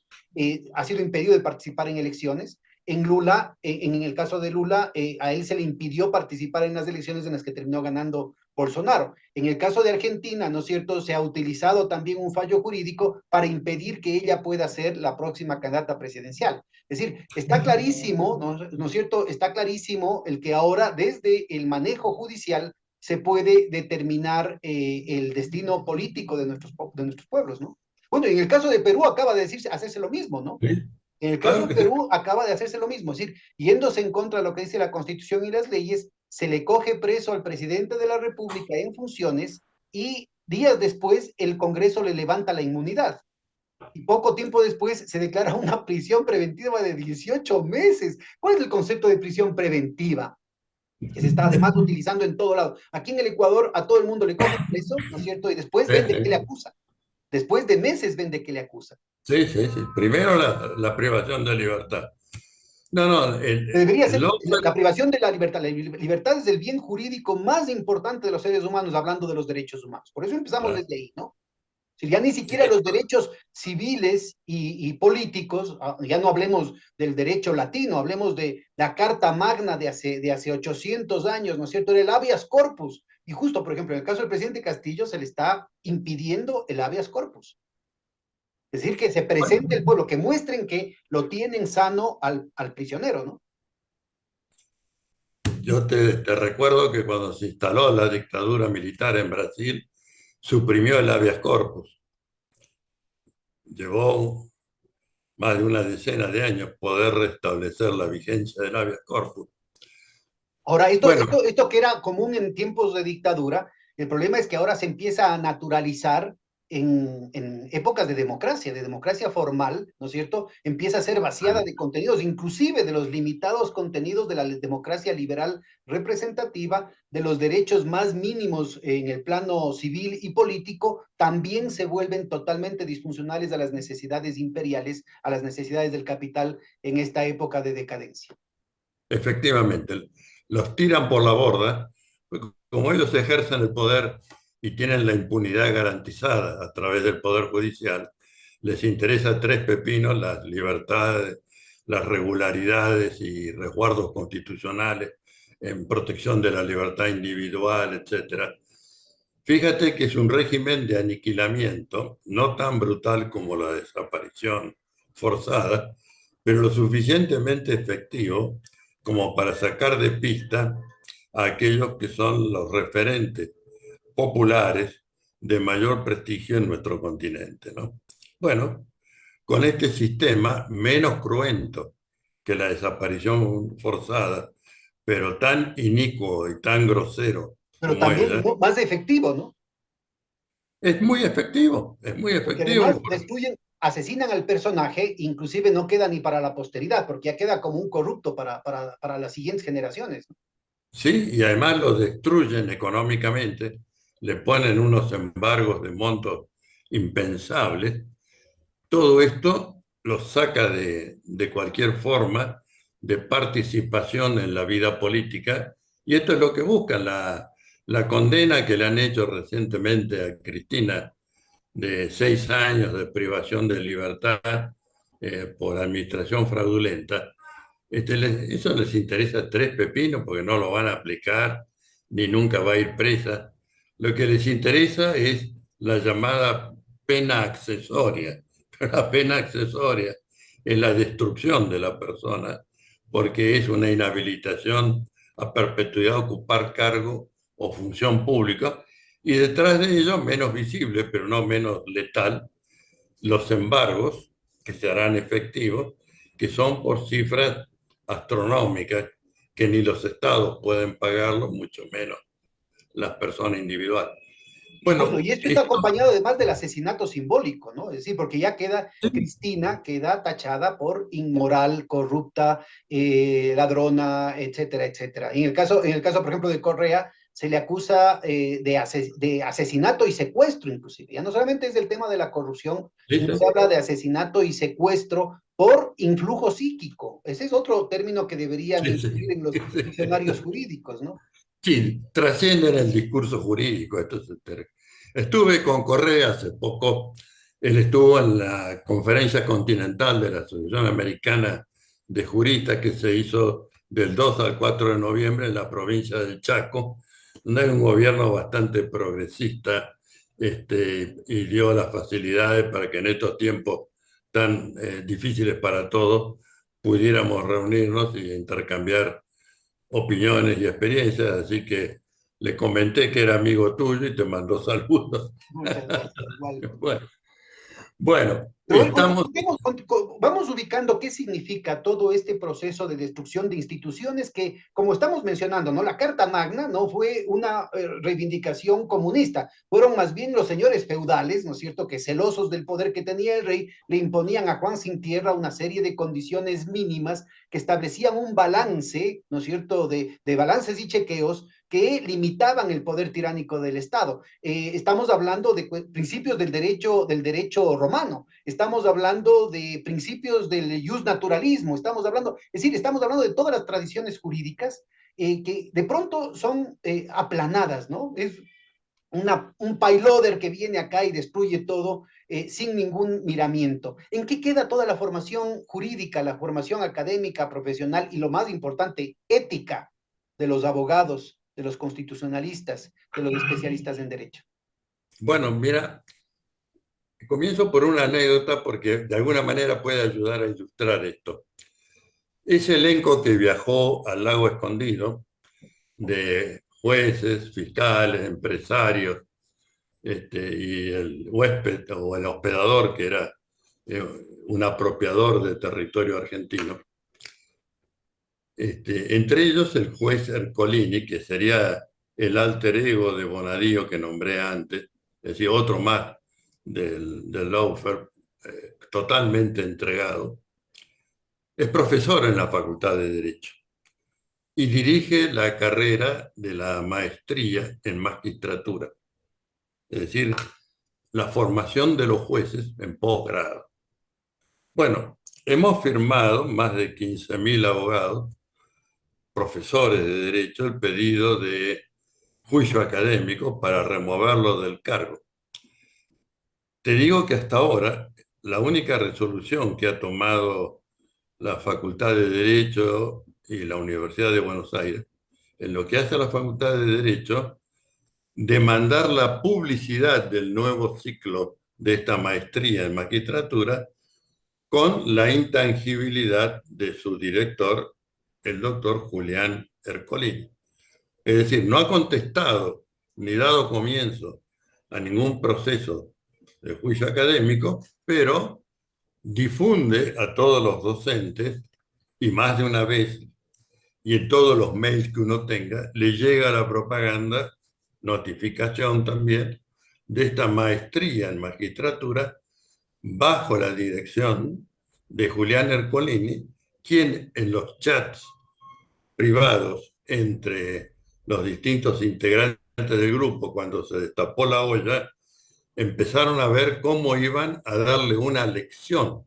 ha sido impedido de participar en elecciones. En Lula, en el caso de Lula, a él se le impidió participar en las elecciones en las que terminó ganando Bolsonaro. En el caso de Argentina, ¿no es cierto?, se ha utilizado también un fallo jurídico para impedir que ella pueda ser la próxima candidata presidencial. Es decir, está clarísimo, ¿no es cierto?, está clarísimo el que ahora, desde el manejo judicial, se puede determinar el destino político de nuestros pueblos, ¿no? Bueno, en el caso de Perú acaba de decirse, hacerse lo mismo, ¿no? ¿sí? En el caso Claro de que sí. Perú acaba de hacerse lo mismo, es decir, yéndose en contra de lo que dice la Constitución y las leyes, se le coge preso al presidente de la República en funciones y días después el Congreso le levanta la inmunidad. Y poco tiempo después se declara una prisión preventiva de 18 meses. ¿Cuál es el concepto de prisión preventiva? Que se está además utilizando en todo lado. Aquí en el Ecuador a todo el mundo le cogen preso, ¿no es cierto? Y después Sí, ven de qué le sí, acusan. Después de meses ven de qué le acusan. sí, sí, sí. Primero la privación de libertad. No, no, Debería ser el hombre, la privación de la libertad. La libertad es el bien jurídico más importante de los seres humanos, hablando de los derechos humanos. Por eso empezamos claro, desde ahí, ¿no? Si ya ni sí, siquiera los derechos civiles y políticos, ya no hablemos del derecho latino, hablemos de la Carta Magna de hace 800 años, ¿no es cierto? Era el habeas corpus. Y justo, por ejemplo, en el caso del presidente Castillo se le está impidiendo el habeas corpus. Es decir, que se presente el pueblo, que muestren que lo tienen sano al prisionero, ¿no? yo te recuerdo que cuando se instaló la dictadura militar en Brasil, suprimió el habeas corpus. Llevó más de una decena de años poder restablecer la vigencia del habeas corpus. Ahora, Bueno, esto que era común en tiempos de dictadura, el problema es que ahora se empieza a naturalizar en épocas de democracia formal, ¿no es cierto? Empieza a ser vaciada de contenidos, inclusive de los limitados contenidos de la democracia liberal representativa, de los derechos más mínimos en el plano civil y político, también se vuelven totalmente disfuncionales a las necesidades imperiales, a las necesidades del capital en esta época de decadencia. efectivamente, los tiran por la borda, como ellos ejercen el poder y tienen la impunidad garantizada a través del Poder Judicial, les interesa tres pepinos: las libertades, las regularidades y resguardos constitucionales en protección de la libertad individual, etcétera. Fíjate que es un régimen de aniquilamiento, no tan brutal como la desaparición forzada, pero lo suficientemente efectivo como para sacar de pista a aquellos que son los referentes populares de mayor prestigio en nuestro continente, ¿no? Bueno, con este sistema menos cruento que la desaparición forzada, pero tan inicuo y tan grosero Pero como también ella, más efectivo, ¿no? es muy efectivo, es muy Porque efectivo. además destruyen, asesinan al personaje, inclusive no queda ni para la posteridad, porque ya queda como un corrupto para las siguientes generaciones. Sí, y además lo destruyen económicamente, le ponen unos embargos de montos impensables. Todo esto los saca de cualquier forma de participación en la vida política, y esto es lo que buscan. La condena que le han hecho recientemente a Cristina de 6 años de privación de libertad por administración fraudulenta, eso les interesa tres pepinos porque no lo van a aplicar ni nunca va a ir presa. Lo que les interesa es la llamada pena accesoria. La pena accesoria es la destrucción de la persona porque es una inhabilitación a perpetuidad ocupar cargo o función pública, y detrás de ello, menos visible pero no menos letal, los embargos que se harán efectivos, que son por cifras astronómicas que ni los estados pueden pagarlo, mucho menos las personas individuales. Bueno, Bueno, y esto está acompañado además del asesinato simbólico, ¿no? Es decir, porque ya queda, Cristina queda tachada por inmoral, corrupta, ladrona, etcétera, etcétera. En el caso, por ejemplo, de Correa, se le acusa de asesinato y secuestro, inclusive. Ya no solamente es el tema de la corrupción, sí, sino sí. se habla de asesinato y secuestro por influjo psíquico. Ese es otro término que deberían Sí, incluir en los sí. diccionarios jurídicos, ¿no? Sí, trascienden el discurso jurídico. Estuve con Correa hace poco. Él estuvo en la conferencia continental de la Asociación Americana de Juristas que se hizo del 2 al 4 de noviembre en la provincia del Chaco, donde hay un gobierno bastante progresista, y dio las facilidades para que en estos tiempos tan difíciles para todos pudiéramos reunirnos y intercambiar opiniones y experiencias, así que le comenté que era amigo tuyo y te mandó saludos. Muchas gracias, igual. Bueno, bueno, Pero bueno, estamos... vamos ubicando qué significa todo este proceso de destrucción de instituciones que, como estamos mencionando, ¿no? La Carta Magna no fue una reivindicación comunista, fueron más bien los señores feudales, ¿no es cierto?, que celosos del poder que tenía el rey, le imponían a Juan Sin Tierra una serie de condiciones mínimas que establecían un balance, ¿no es cierto?, de balances y chequeos que limitaban el poder tiránico del Estado. Estamos hablando de principios del derecho romano, estamos hablando de principios del jus naturalismo, estamos hablando, es decir, estamos hablando de todas las tradiciones jurídicas que de pronto son aplanadas, ¿no? Es un payloader que viene acá y destruye todo sin ningún miramiento. ¿En qué queda toda la formación jurídica, la formación académica, profesional y lo más importante, ética de los abogados, de los constitucionalistas, de los especialistas en derecho? Bueno, mira, comienzo por una anécdota porque de alguna manera puede ayudar a ilustrar esto. Ese elenco que viajó al lago Escondido, de jueces, fiscales, empresarios, y el huésped o el hospedador, que era eh, un apropiador de territorio argentino. Entre ellos el juez Ercolini, que sería el alter ego de Bonadío que nombré antes, es decir, otro más del lawfare, totalmente entregado. Es profesor en la Facultad de Derecho y dirige la carrera de la maestría en magistratura, es decir, la formación de los jueces en posgrado. Bueno, hemos firmado más de 15.000 abogados, profesores de derecho, el pedido de juicio académico para removerlo del cargo. Te digo que hasta ahora la única resolución que ha tomado la Facultad de Derecho y la Universidad de Buenos Aires, en lo que hace a la Facultad de Derecho, demandar la publicidad del nuevo ciclo de esta maestría en magistratura con la intangibilidad de su director, el doctor Julián Ercolini. Es decir, no ha contestado ni dado comienzo a ningún proceso de juicio académico, pero difunde a todos los docentes, y más de una vez, y en todos los mails que uno tenga, le llega la propaganda, notificación también, de esta maestría en magistratura bajo la dirección de Julián Ercolini, quien en los chats privados entre los distintos integrantes del grupo, cuando se destapó la olla, empezaron a ver cómo iban a darle una lección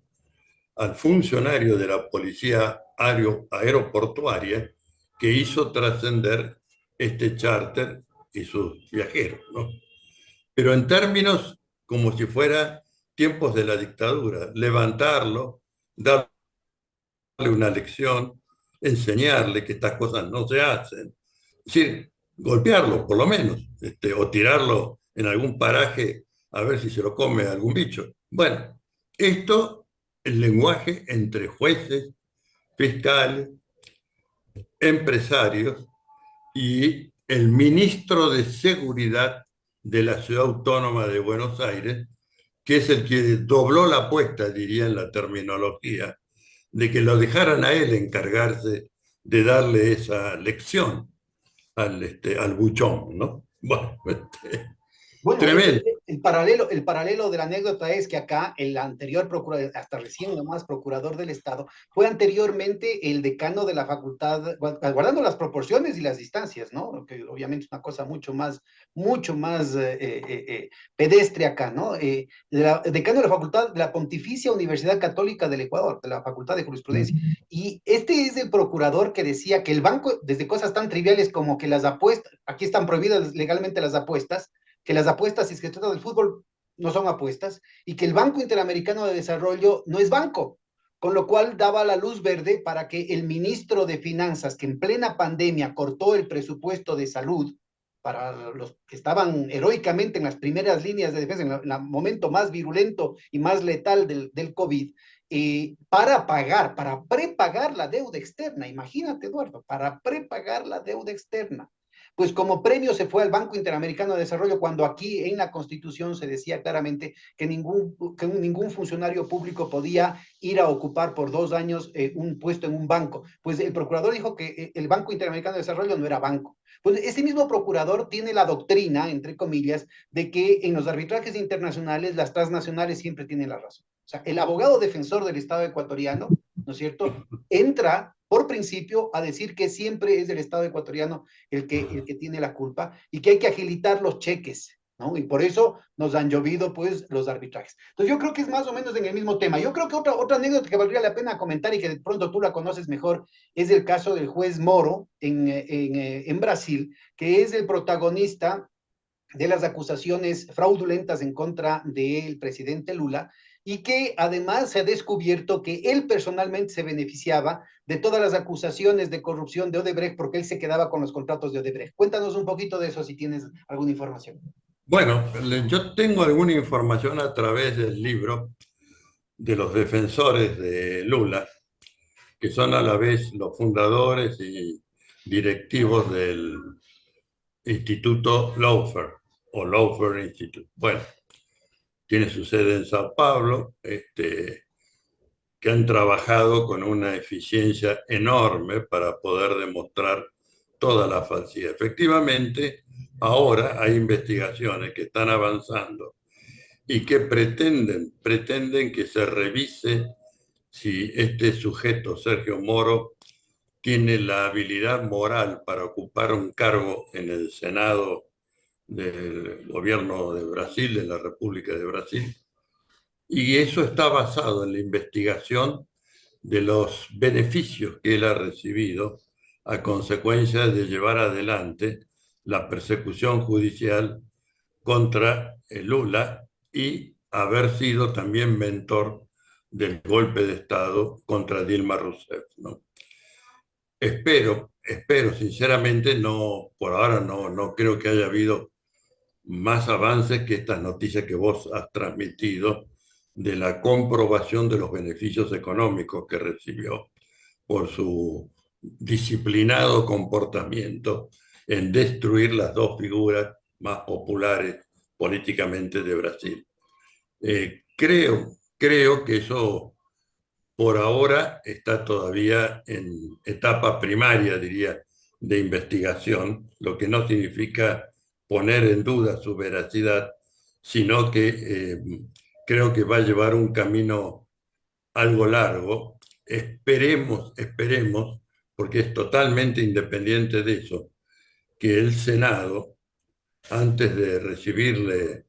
al funcionario de la policía aeroportuaria que hizo trascender este charter y sus viajeros, ¿no? Pero en términos como si fuera tiempos de la dictadura, levantarlo, darle una lección, enseñarle que estas cosas no se hacen, es decir, golpearlo por lo menos, o tirarlo en algún paraje a ver si se lo come algún bicho. Bueno, esto, el lenguaje entre jueces, fiscales, empresarios y el ministro de Seguridad de la Ciudad Autónoma de Buenos Aires, que es el que dobló la apuesta, diría en la terminología, de que lo dejaran a él encargarse de darle esa lección al buchón, ¿no? Bueno, Bueno, tremendo. el paralelo de la anécdota es que acá el anterior procurador, hasta recién nomás procurador del Estado, fue anteriormente el decano de la facultad, guardando las proporciones y las distancias, ¿no? Que obviamente es una cosa mucho más pedestre acá, ¿no? Decano de la facultad de la Pontificia Universidad Católica del Ecuador, de la Facultad de Jurisprudencia. Y este es el procurador que decía que el banco, desde cosas tan triviales como que las apuestas, aquí están prohibidas legalmente las apuestas, que las apuestas, si es que trata del fútbol, no son apuestas, y que el Banco Interamericano de Desarrollo no es banco, con lo cual daba la luz verde para que el ministro de Finanzas, que en plena pandemia cortó el presupuesto de salud para los que estaban heroicamente en las primeras líneas de defensa, en el momento más virulento y más letal del COVID, para prepagar la deuda externa. Imagínate, Eduardo, para prepagar la deuda externa. Pues como premio se fue al Banco Interamericano de Desarrollo cuando aquí en la Constitución se decía claramente que ningún funcionario público podía ir a ocupar por 2 años un puesto en un banco. Pues el procurador dijo que el Banco Interamericano de Desarrollo no era banco. Pues ese mismo procurador tiene la doctrina, entre comillas, de que en los arbitrajes internacionales las transnacionales siempre tienen la razón. O sea, el abogado defensor del Estado ecuatoriano, ¿no es cierto?, entra por principio a decir que siempre es el Estado ecuatoriano el que tiene la culpa y que hay que agilitar los cheques, ¿no? Y por eso nos han llovido, pues, los arbitrajes. Entonces yo creo que es más o menos en el mismo tema. Yo creo que otra anécdota que valdría la pena comentar y que de pronto tú la conoces mejor es el caso del juez Moro en Brasil, que es el protagonista de las acusaciones fraudulentas en contra del presidente Lula, y que además se ha descubierto que él personalmente se beneficiaba de todas las acusaciones de corrupción de Odebrecht porque él se quedaba con los contratos de Odebrecht. Cuéntanos un poquito de eso si tienes alguna información. Bueno, yo tengo alguna información a través del libro de los defensores de Lula, que son a la vez los fundadores y directivos del Instituto Laufer o Laufer Institute. Bueno, tiene su sede en Sao Paulo, que han trabajado con una eficiencia enorme para poder demostrar toda la falsedad. Efectivamente, ahora hay investigaciones que están avanzando y que pretenden que se revise si este sujeto, Sergio Moro, tiene la habilidad moral para ocupar un cargo en el Senado del gobierno de Brasil, de la República de Brasil, y eso está basado en la investigación de los beneficios que él ha recibido a consecuencia de llevar adelante la persecución judicial contra Lula y haber sido también mentor del golpe de Estado contra Dilma Rousseff, ¿no? Espero sinceramente, no, por ahora no creo que haya habido más avances que estas noticias que vos has transmitido de la comprobación de los beneficios económicos que recibió por su disciplinado comportamiento en destruir las dos figuras más populares políticamente de Brasil. Creo que eso por ahora está todavía en etapa primaria, diría, de investigación, lo que no significa poner en duda su veracidad, sino que creo que va a llevar un camino algo largo. Esperemos, porque es totalmente independiente de eso, que el Senado, antes de recibirle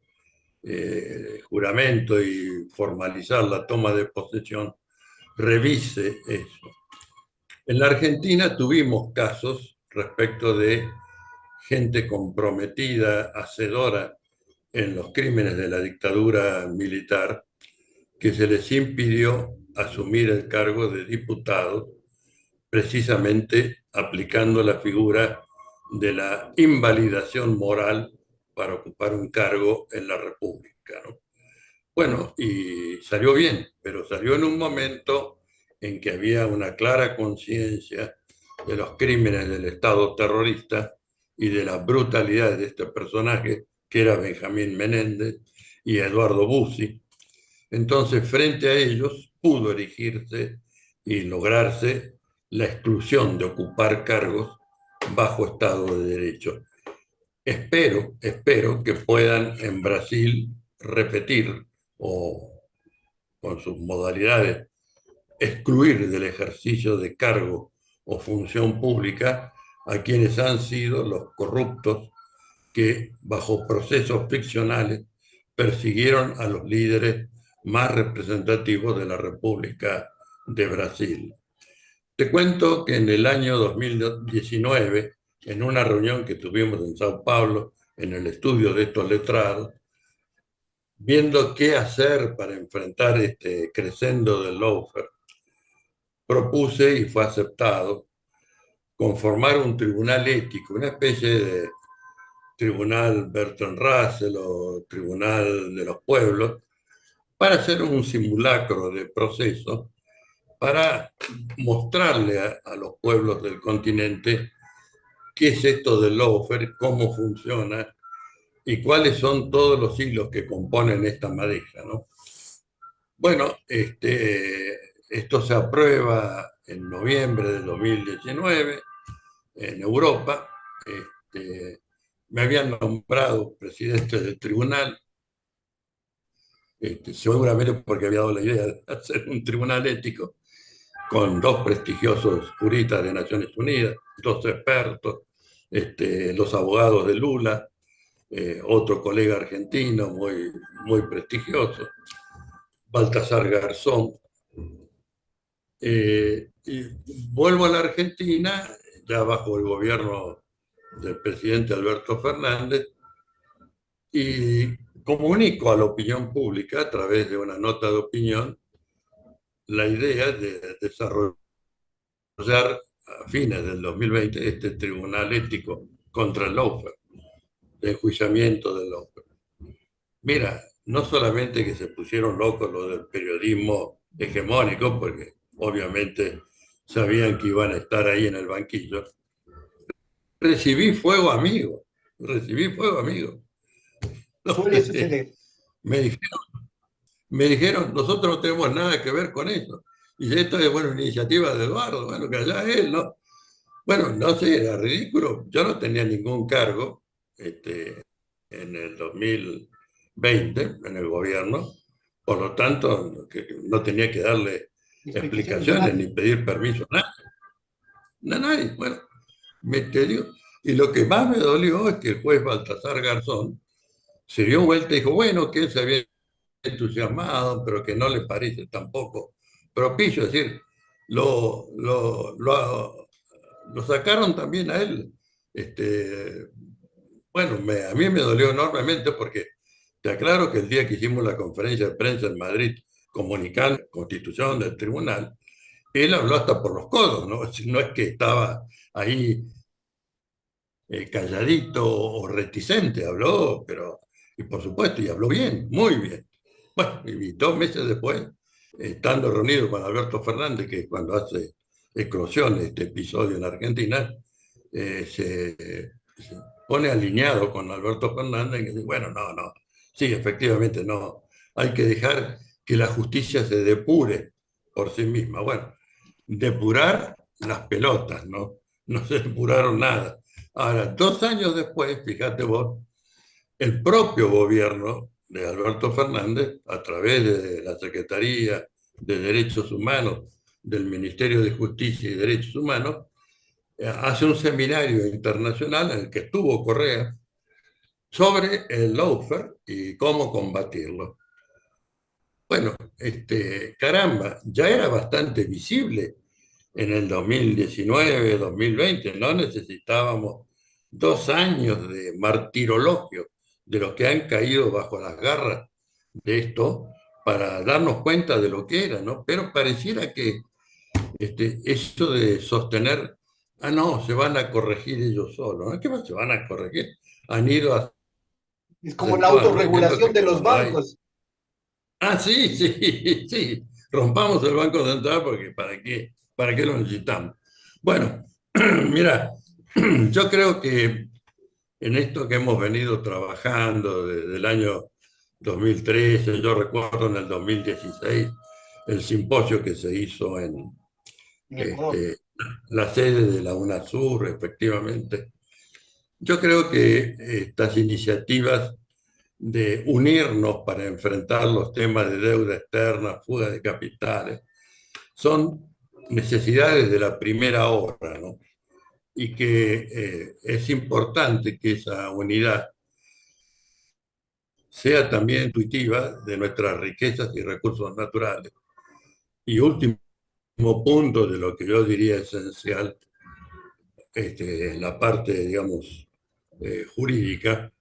juramento y formalizar la toma de posesión, revise eso. En la Argentina tuvimos casos respecto de gente comprometida, hacedora en los crímenes de la dictadura militar, que se les impidió asumir el cargo de diputado, precisamente aplicando la figura de la invalidación moral para ocupar un cargo en la República, ¿no? Bueno, y salió bien, pero salió en un momento en que había una clara conciencia de los crímenes del Estado terrorista y de las brutalidades de este personaje, que era Benjamín Menéndez y Eduardo Bussi. Entonces, frente a ellos, pudo erigirse y lograrse la exclusión de ocupar cargos bajo Estado de Derecho. Espero que puedan en Brasil repetir o con sus modalidades excluir del ejercicio de cargo o función pública a quienes han sido los corruptos que bajo procesos ficcionales persiguieron a los líderes más representativos de la República de Brasil. Te cuento que en el año 2019, en una reunión que tuvimos en Sao Paulo, en el estudio de estos letrados, viendo qué hacer para enfrentar este crescendo del lawfare, propuse y fue aceptado conformar un tribunal ético, una especie de tribunal Bertrand Russell o tribunal de los pueblos, para hacer un simulacro de proceso, para mostrarle a los pueblos del continente qué es esto del lawfare, cómo funciona y cuáles son todos los hilos que componen esta madeja, ¿no? Bueno, esto se aprueba en noviembre del 2019 en Europa. Me habían nombrado presidente del tribunal, seguramente porque había dado la idea de hacer un tribunal ético con dos prestigiosos juristas de Naciones Unidas, dos expertos, los abogados de Lula, otro colega argentino muy prestigioso, Baltasar Garzón. Y vuelvo a la Argentina, ya bajo el gobierno del presidente Alberto Fernández, y comunico a la opinión pública, a través de una nota de opinión, la idea de desarrollar a fines del 2020 este tribunal ético contra el lawfare, de enjuiciamiento del lawfare. Mira, no solamente que se pusieron locos los del periodismo hegemónico, porque obviamente sabían que iban a estar ahí en el banquillo, recibí fuego amigo. Suele suceder. Me dijeron, nosotros no tenemos nada que ver con eso. Y esto es, bueno, una iniciativa de Eduardo, bueno, que allá él, ¿no? Bueno, no sé, era ridículo. Yo no tenía ningún cargo en el 2020 en el gobierno, por lo tanto, no tenía que darle explicaciones ni pedir permiso a nadie. Bueno, me dio. Y lo que más me dolió es que el juez Baltasar Garzón se dio vuelta y dijo, bueno, que él se había entusiasmado, pero que no le parece tampoco propicio. Es decir, lo sacaron también a él. Bueno, a mí me dolió enormemente porque te aclaro que el día que hicimos la conferencia de prensa en Madrid comunicando la constitución del tribunal, él habló hasta por los codos, ¿no? No es que estaba ahí calladito o reticente, habló, pero, y por supuesto, y habló bien, muy bien. Bueno, y 2 meses después, estando reunido con Alberto Fernández, que cuando hace eclosión este episodio en Argentina, se pone alineado con Alberto Fernández y dice, bueno, no, sí, efectivamente no, hay que dejar que la justicia se depure por sí misma. Bueno, depurar las pelotas, no se depuraron nada. Ahora, 2 años después, fíjate vos, el propio gobierno de Alberto Fernández, a través de la Secretaría de Derechos Humanos del Ministerio de Justicia y Derechos Humanos, hace un seminario internacional en el que estuvo Correa sobre el lawfare y cómo combatirlo. Bueno, caramba, ya era bastante visible en el 2019, 2020, no necesitábamos 2 años de martirologio de los que han caído bajo las garras de esto para darnos cuenta de lo que era, ¿no? Pero pareciera que esto de sostener, no, se van a corregir ellos solos, ¿no? ¿Qué más se van a corregir? Han ido Es como la acentuando, diciendo autorregulación que de los como hay... bancos. Sí, sí, sí, rompamos el Banco Central porque ¿para qué lo necesitamos? Bueno, mira, yo creo que en esto que hemos venido trabajando desde el año 2013, yo recuerdo en el 2016 el simposio que se hizo en En Ecuador. este, la sede de la UNASUR, efectivamente. Yo creo que estas iniciativas de unirnos para enfrentar los temas de deuda externa, fuga de capitales, son necesidades de la primera hora, ¿no? Y que es importante que esa unidad sea también intuitiva de nuestras riquezas y recursos naturales. Y último punto de lo que yo diría esencial, en la parte, digamos, jurídica,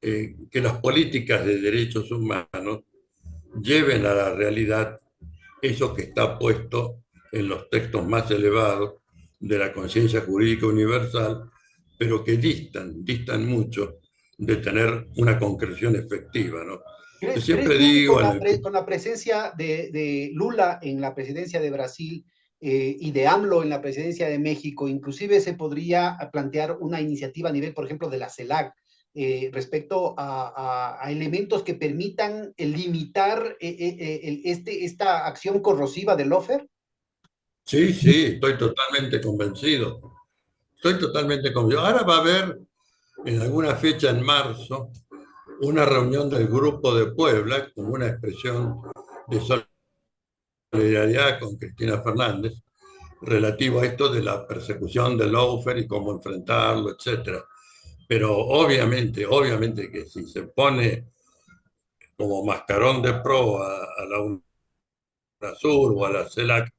que las políticas de derechos humanos lleven a la realidad eso que está puesto en los textos más elevados de la conciencia jurídica universal, pero que distan mucho de tener una concreción efectiva, ¿no? Yo ¿Crees siempre tú que digo, con la presencia de Lula en la presidencia de Brasil y de AMLO en la presidencia de México, inclusive se podría plantear una iniciativa a nivel, por ejemplo, de la CELAC respecto a elementos que permitan limitar esta acción corrosiva del lawfare? sí, sí, estoy totalmente convencido. Estoy totalmente convencido. Ahora va a haber en alguna fecha en marzo una reunión del Grupo de Puebla como una expresión de solidaridad con Cristina Fernández relativo a esto de la persecución del lawfare y cómo enfrentarlo, etcétera. Pero obviamente que si se pone como mascarón de pro a la UNASUR o a la CELAC,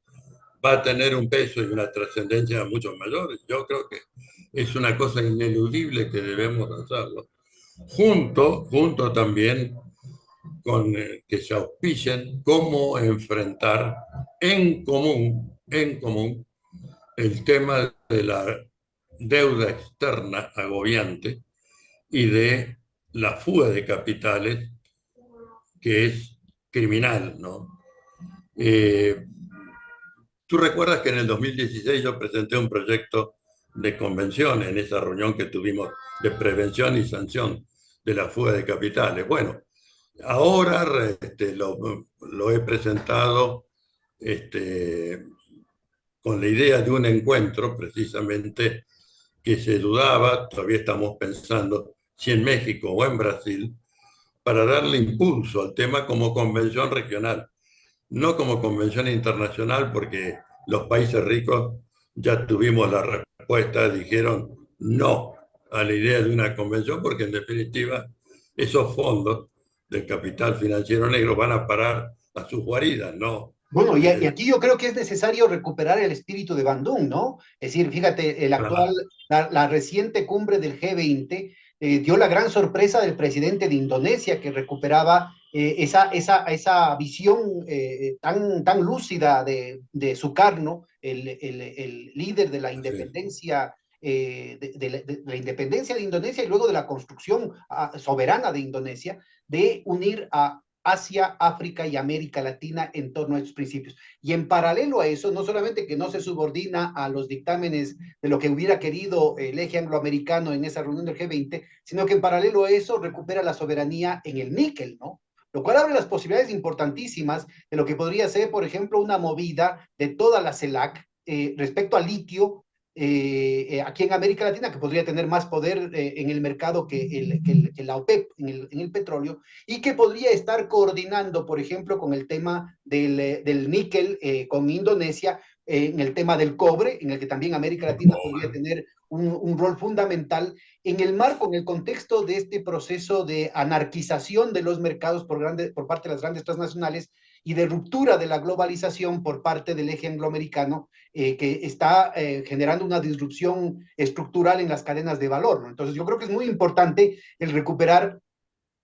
va a tener un peso y una trascendencia mucho mayor. Yo creo que es una cosa ineludible que debemos hacerlo. Junto también con que se auspicien cómo enfrentar en común el tema de la deuda externa agobiante y de la fuga de capitales, que es criminal, ¿no? Eh, Tú recuerdas que en el 2016 yo presenté un proyecto de convención en esa reunión que tuvimos de prevención y sanción de la fuga de capitales. Bueno, ahora lo he presentado con la idea de un encuentro precisamente que se dudaba, todavía estamos pensando si en México o en Brasil, para darle impulso al tema como convención regional, no como convención internacional, porque los países ricos ya tuvimos la respuesta, dijeron no a la idea de una convención, porque en definitiva esos fondos del capital financiero negro van a parar a sus guaridas, ¿no? Bueno, y aquí yo creo que es necesario recuperar el espíritu de Bandung, ¿no? Es decir, fíjate, la reciente cumbre del G20 dio la gran sorpresa del presidente de Indonesia que recuperaba esa visión tan lúcida de Sukarno, el líder de la Sí. independencia. De la independencia de Indonesia y luego de la construcción soberana de Indonesia, de unir a Asia, África y América Latina en torno a estos principios. Y en paralelo a eso, no solamente que no se subordina a los dictámenes de lo que hubiera querido el eje angloamericano en esa reunión del G20, sino que en paralelo a eso recupera la soberanía en el níquel, ¿no? Lo cual abre las posibilidades importantísimas de lo que podría ser, por ejemplo, una movida de toda la CELAC respecto al litio, aquí en América Latina, que podría tener más poder en el mercado que la OPEP en el petróleo, y que podría estar coordinando, por ejemplo, con el tema del níquel con Indonesia, en el tema del cobre, en el que también América Latina podría tener un rol fundamental en el marco, en el contexto de este proceso de anarquización de los mercados por parte de las grandes transnacionales y de ruptura de la globalización por parte del eje angloamericano, que está generando una disrupción estructural en las cadenas de valor, ¿no? Entonces yo creo que es muy importante el recuperar,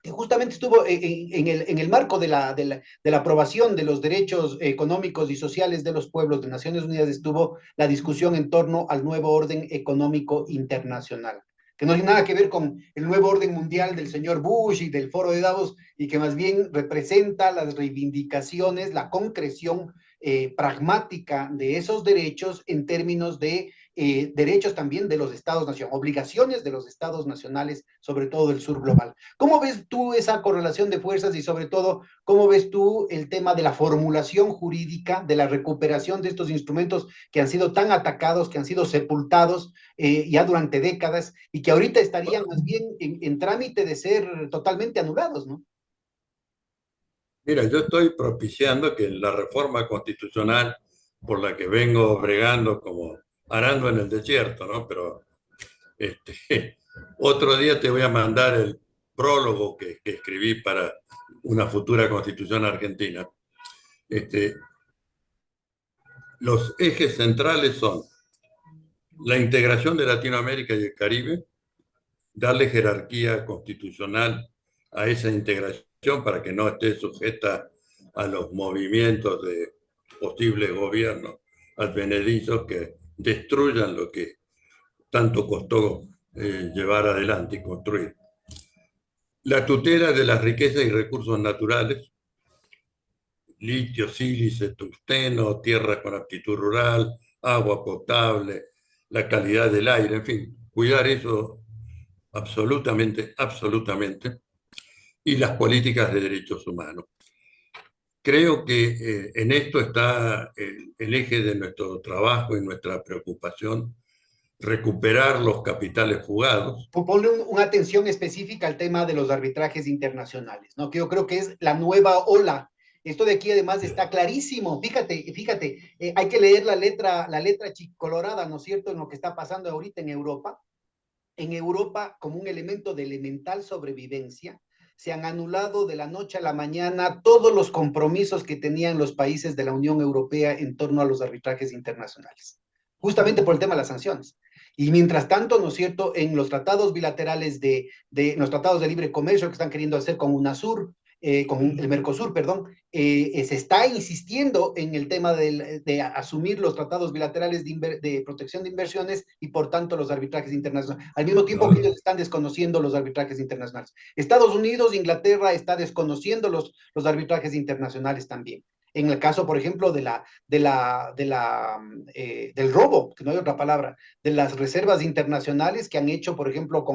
que justamente estuvo en el marco de la aprobación de los derechos económicos y sociales de los pueblos de Naciones Unidas, estuvo la discusión en torno al nuevo orden económico internacional, que no tiene nada que ver con el nuevo orden mundial del señor Bush y del foro de Davos, y que más bien representa las reivindicaciones, la concreción pragmática de esos derechos en términos de derechos también de los estados-nación, obligaciones de los estados nacionales, sobre todo del sur global. ¿Cómo ves tú esa correlación de fuerzas y sobre todo, cómo ves tú el tema de la formulación jurídica, de la recuperación de estos instrumentos que han sido tan atacados, que han sido sepultados ya durante décadas y que ahorita estarían más bien en trámite de ser totalmente anulados, ¿no? Mira, yo estoy propiciando que la reforma constitucional por la que vengo bregando como arando en el desierto, ¿no? Pero otro día te voy a mandar el prólogo que escribí para una futura constitución argentina. Los ejes centrales son la integración de Latinoamérica y el Caribe, darle jerarquía constitucional a esa integración para que no esté sujeta a los movimientos de posibles gobiernos advenedizos que destruyan lo que tanto costó llevar adelante y construir. La tutela de las riquezas y recursos naturales, litio, sílice, tungsteno, tierras con aptitud rural, agua potable, la calidad del aire, en fin, cuidar eso absolutamente, absolutamente, y las políticas de derechos humanos. Creo que en esto está el eje de nuestro trabajo y nuestra preocupación, recuperar los capitales fugados. Ponle una atención específica al tema de los arbitrajes internacionales, ¿no? Que yo creo que es la nueva ola. Esto de aquí además está clarísimo. Fíjate, hay que leer la letra chicolorada, ¿no es cierto?, en lo que está pasando ahorita en Europa. En Europa, como un elemento de elemental sobrevivencia, se han anulado de la noche a la mañana todos los compromisos que tenían los países de la Unión Europea en torno a los arbitrajes internacionales, justamente por el tema de las sanciones. Y mientras tanto, ¿no es cierto?, en los tratados bilaterales los tratados de libre comercio que están queriendo hacer con UNASUR, con el Mercosur, perdón, se está insistiendo en el tema de asumir los tratados bilaterales de protección de inversiones y por tanto los arbitrajes internacionales, al mismo tiempo que ellos están desconociendo los arbitrajes internacionales. Estados Unidos, Inglaterra está desconociendo los arbitrajes internacionales también. En el caso, por ejemplo, del robo, que no hay otra palabra, de las reservas internacionales que han hecho, por ejemplo,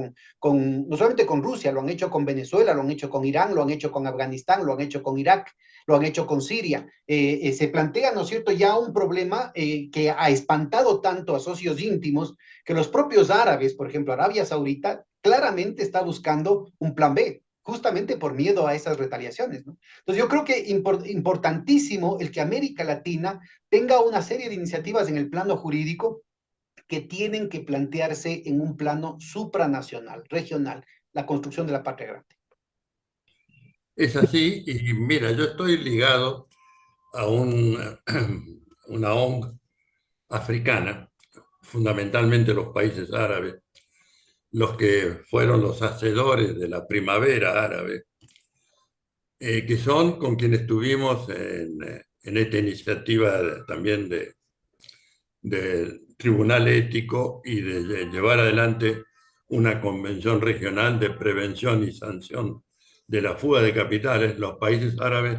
no solamente con Rusia, lo han hecho con Venezuela, lo han hecho con Irán, lo han hecho con Afganistán, lo han hecho con Irak, lo han hecho con Siria. Se plantea, ¿no es cierto?, ya un problema que ha espantado tanto a socios íntimos que los propios árabes, por ejemplo, Arabia Saudita, claramente está buscando un plan B, justamente por miedo a esas retaliaciones, ¿no? Entonces yo creo que importantísimo el que América Latina tenga una serie de iniciativas en el plano jurídico que tienen que plantearse en un plano supranacional, regional, la construcción de la patria grande. Es así, y mira, yo estoy ligado a una ONG africana, fundamentalmente los países árabes, los que fueron los hacedores de la primavera árabe, que son con quienes estuvimos en esta iniciativa también del Tribunal Ético y de llevar adelante una convención regional de prevención y sanción de la fuga de capitales. Los países árabes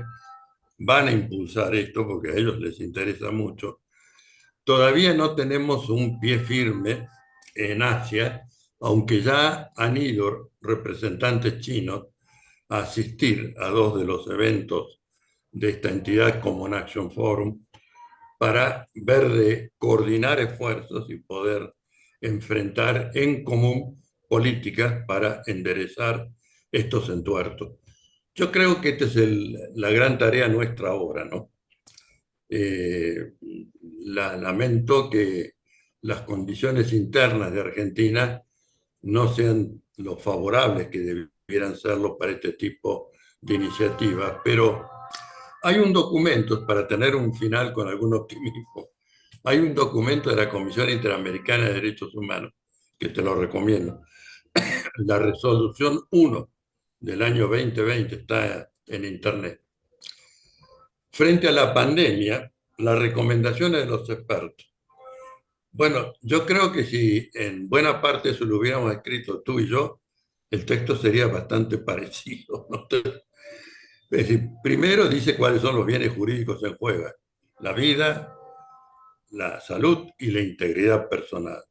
van a impulsar esto porque a ellos les interesa mucho. Todavía no tenemos un pie firme en Asia, aunque ya han ido representantes chinos a asistir a dos de los eventos de esta entidad, Common Action Forum, para ver de coordinar esfuerzos y poder enfrentar en común políticas para enderezar estos entuertos. Yo creo que esta es la gran tarea nuestra ahora, ¿no? Eh, Lamento que las condiciones internas de Argentina no sean lo favorables que debieran serlo para este tipo de iniciativas, pero hay un documento, para tener un final con algún optimismo, hay un documento de la Comisión Interamericana de Derechos Humanos, que te lo recomiendo, la resolución 1 del año 2020, está en internet. Frente a la pandemia, las recomendaciones de los expertos. Bueno, yo creo que si en buena parte eso lo hubiéramos escrito tú y yo, el texto sería bastante parecido, ¿no? Es decir, primero dice cuáles son los bienes jurídicos en juego: la vida, la salud y la integridad personal.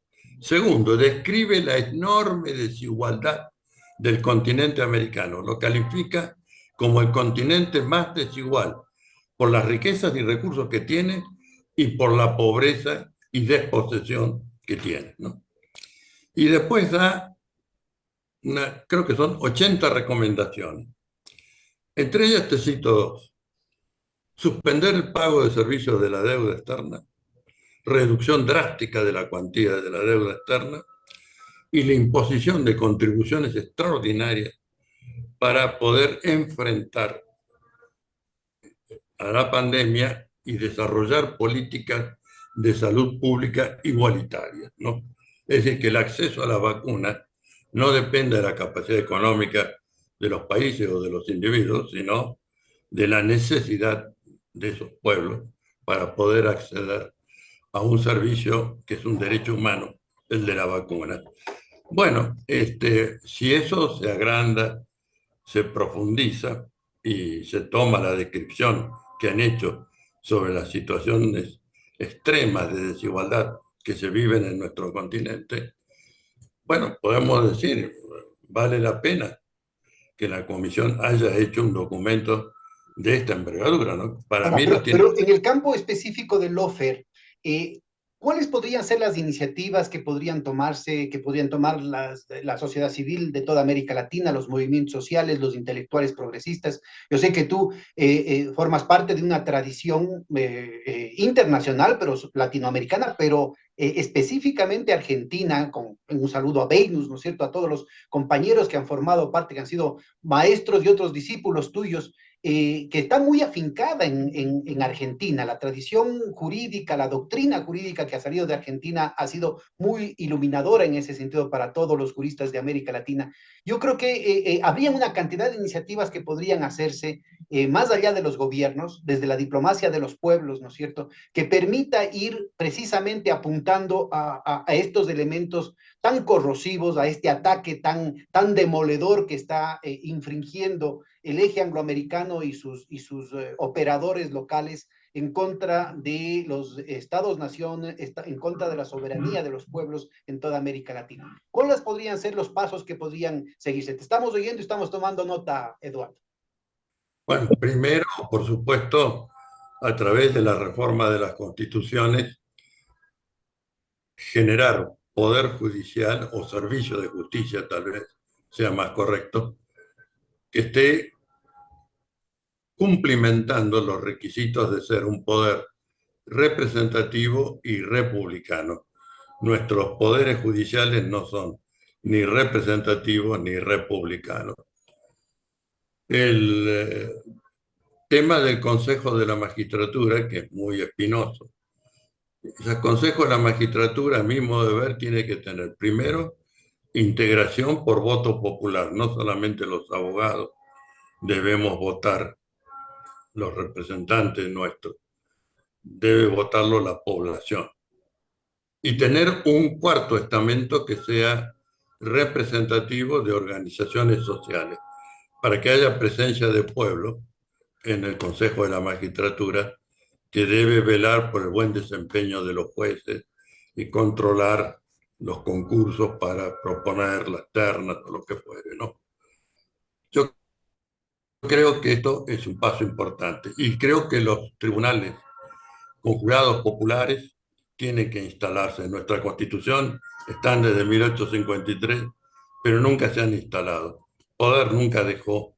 Segundo, describe la enorme desigualdad del continente americano. Lo califica como el continente más desigual por las riquezas y recursos que tiene y por la pobreza y desposesión que tiene, ¿no? Y después da, creo que son 80 recomendaciones. Entre ellas te cito dos: suspender el pago de servicios de la deuda externa, reducción drástica de la cuantía de la deuda externa y la imposición de contribuciones extraordinarias para poder enfrentar a la pandemia y desarrollar políticas de salud pública igualitarias, ¿no? Es decir, que el acceso a la vacuna no depende de la capacidad económica de los países o de los individuos, sino de la necesidad de esos pueblos para poder acceder a un servicio que es un derecho humano, el de la vacuna. Bueno, si eso se agranda, se profundiza y se toma la descripción que han hecho sobre las situaciones extremas de desigualdad que se viven en nuestro continente, bueno, podemos decir, vale la pena que la Comisión haya hecho un documento de esta envergadura, ¿no? Para Ahora, mí no tiene... pero en el campo específico del LOFER, ¿cuáles podrían ser las iniciativas que podrían tomarse, que podrían tomar la sociedad civil de toda América Latina, los movimientos sociales, los intelectuales progresistas? Yo sé que tú formas parte de una tradición internacional, pero latinoamericana, pero específicamente argentina, con un saludo a Beinus, ¿no es cierto?, a todos los compañeros que han formado parte, que han sido maestros y otros discípulos tuyos, que está muy afincada en Argentina. La tradición jurídica, la doctrina jurídica que ha salido de Argentina ha sido muy iluminadora en ese sentido para todos los juristas de América Latina. Yo creo que habría una cantidad de iniciativas que podrían hacerse más allá de los gobiernos, desde la diplomacia de los pueblos, ¿no es cierto?, que permita ir precisamente apuntando a estos elementos tan corrosivos, a este ataque tan demoledor que está infringiendo el eje angloamericano y sus operadores locales en contra de los estados-nación, en contra de la soberanía de los pueblos en toda América Latina. ¿Cuáles podrían ser los pasos que podrían seguirse? Te estamos oyendo y estamos tomando nota, Eduardo. Bueno, primero, por supuesto, a través de la reforma de las constituciones, generar poder judicial o servicio de justicia, tal vez sea más correcto, que esté cumplimentando los requisitos de ser un poder representativo y republicano. Nuestros poderes judiciales no son ni representativos ni republicanos. El tema del Consejo de la Magistratura, que es muy espinoso. El Consejo de la Magistratura, a mi modo de ver, tiene que tener primero integración por voto popular. No solamente los abogados debemos votar, los representantes nuestros, debe votarlo la población. Y tener un cuarto estamento que sea representativo de organizaciones sociales, para que haya presencia de pueblo en el Consejo de la Magistratura, que debe velar por el buen desempeño de los jueces y controlar los concursos para proponer las ternas o lo que fuere, ¿no? Yo creo que esto es un paso importante y creo que los tribunales con jurados populares, tiene que instalarse. En nuestra Constitución están desde 1853, pero nunca se han instalado. Poder nunca dejó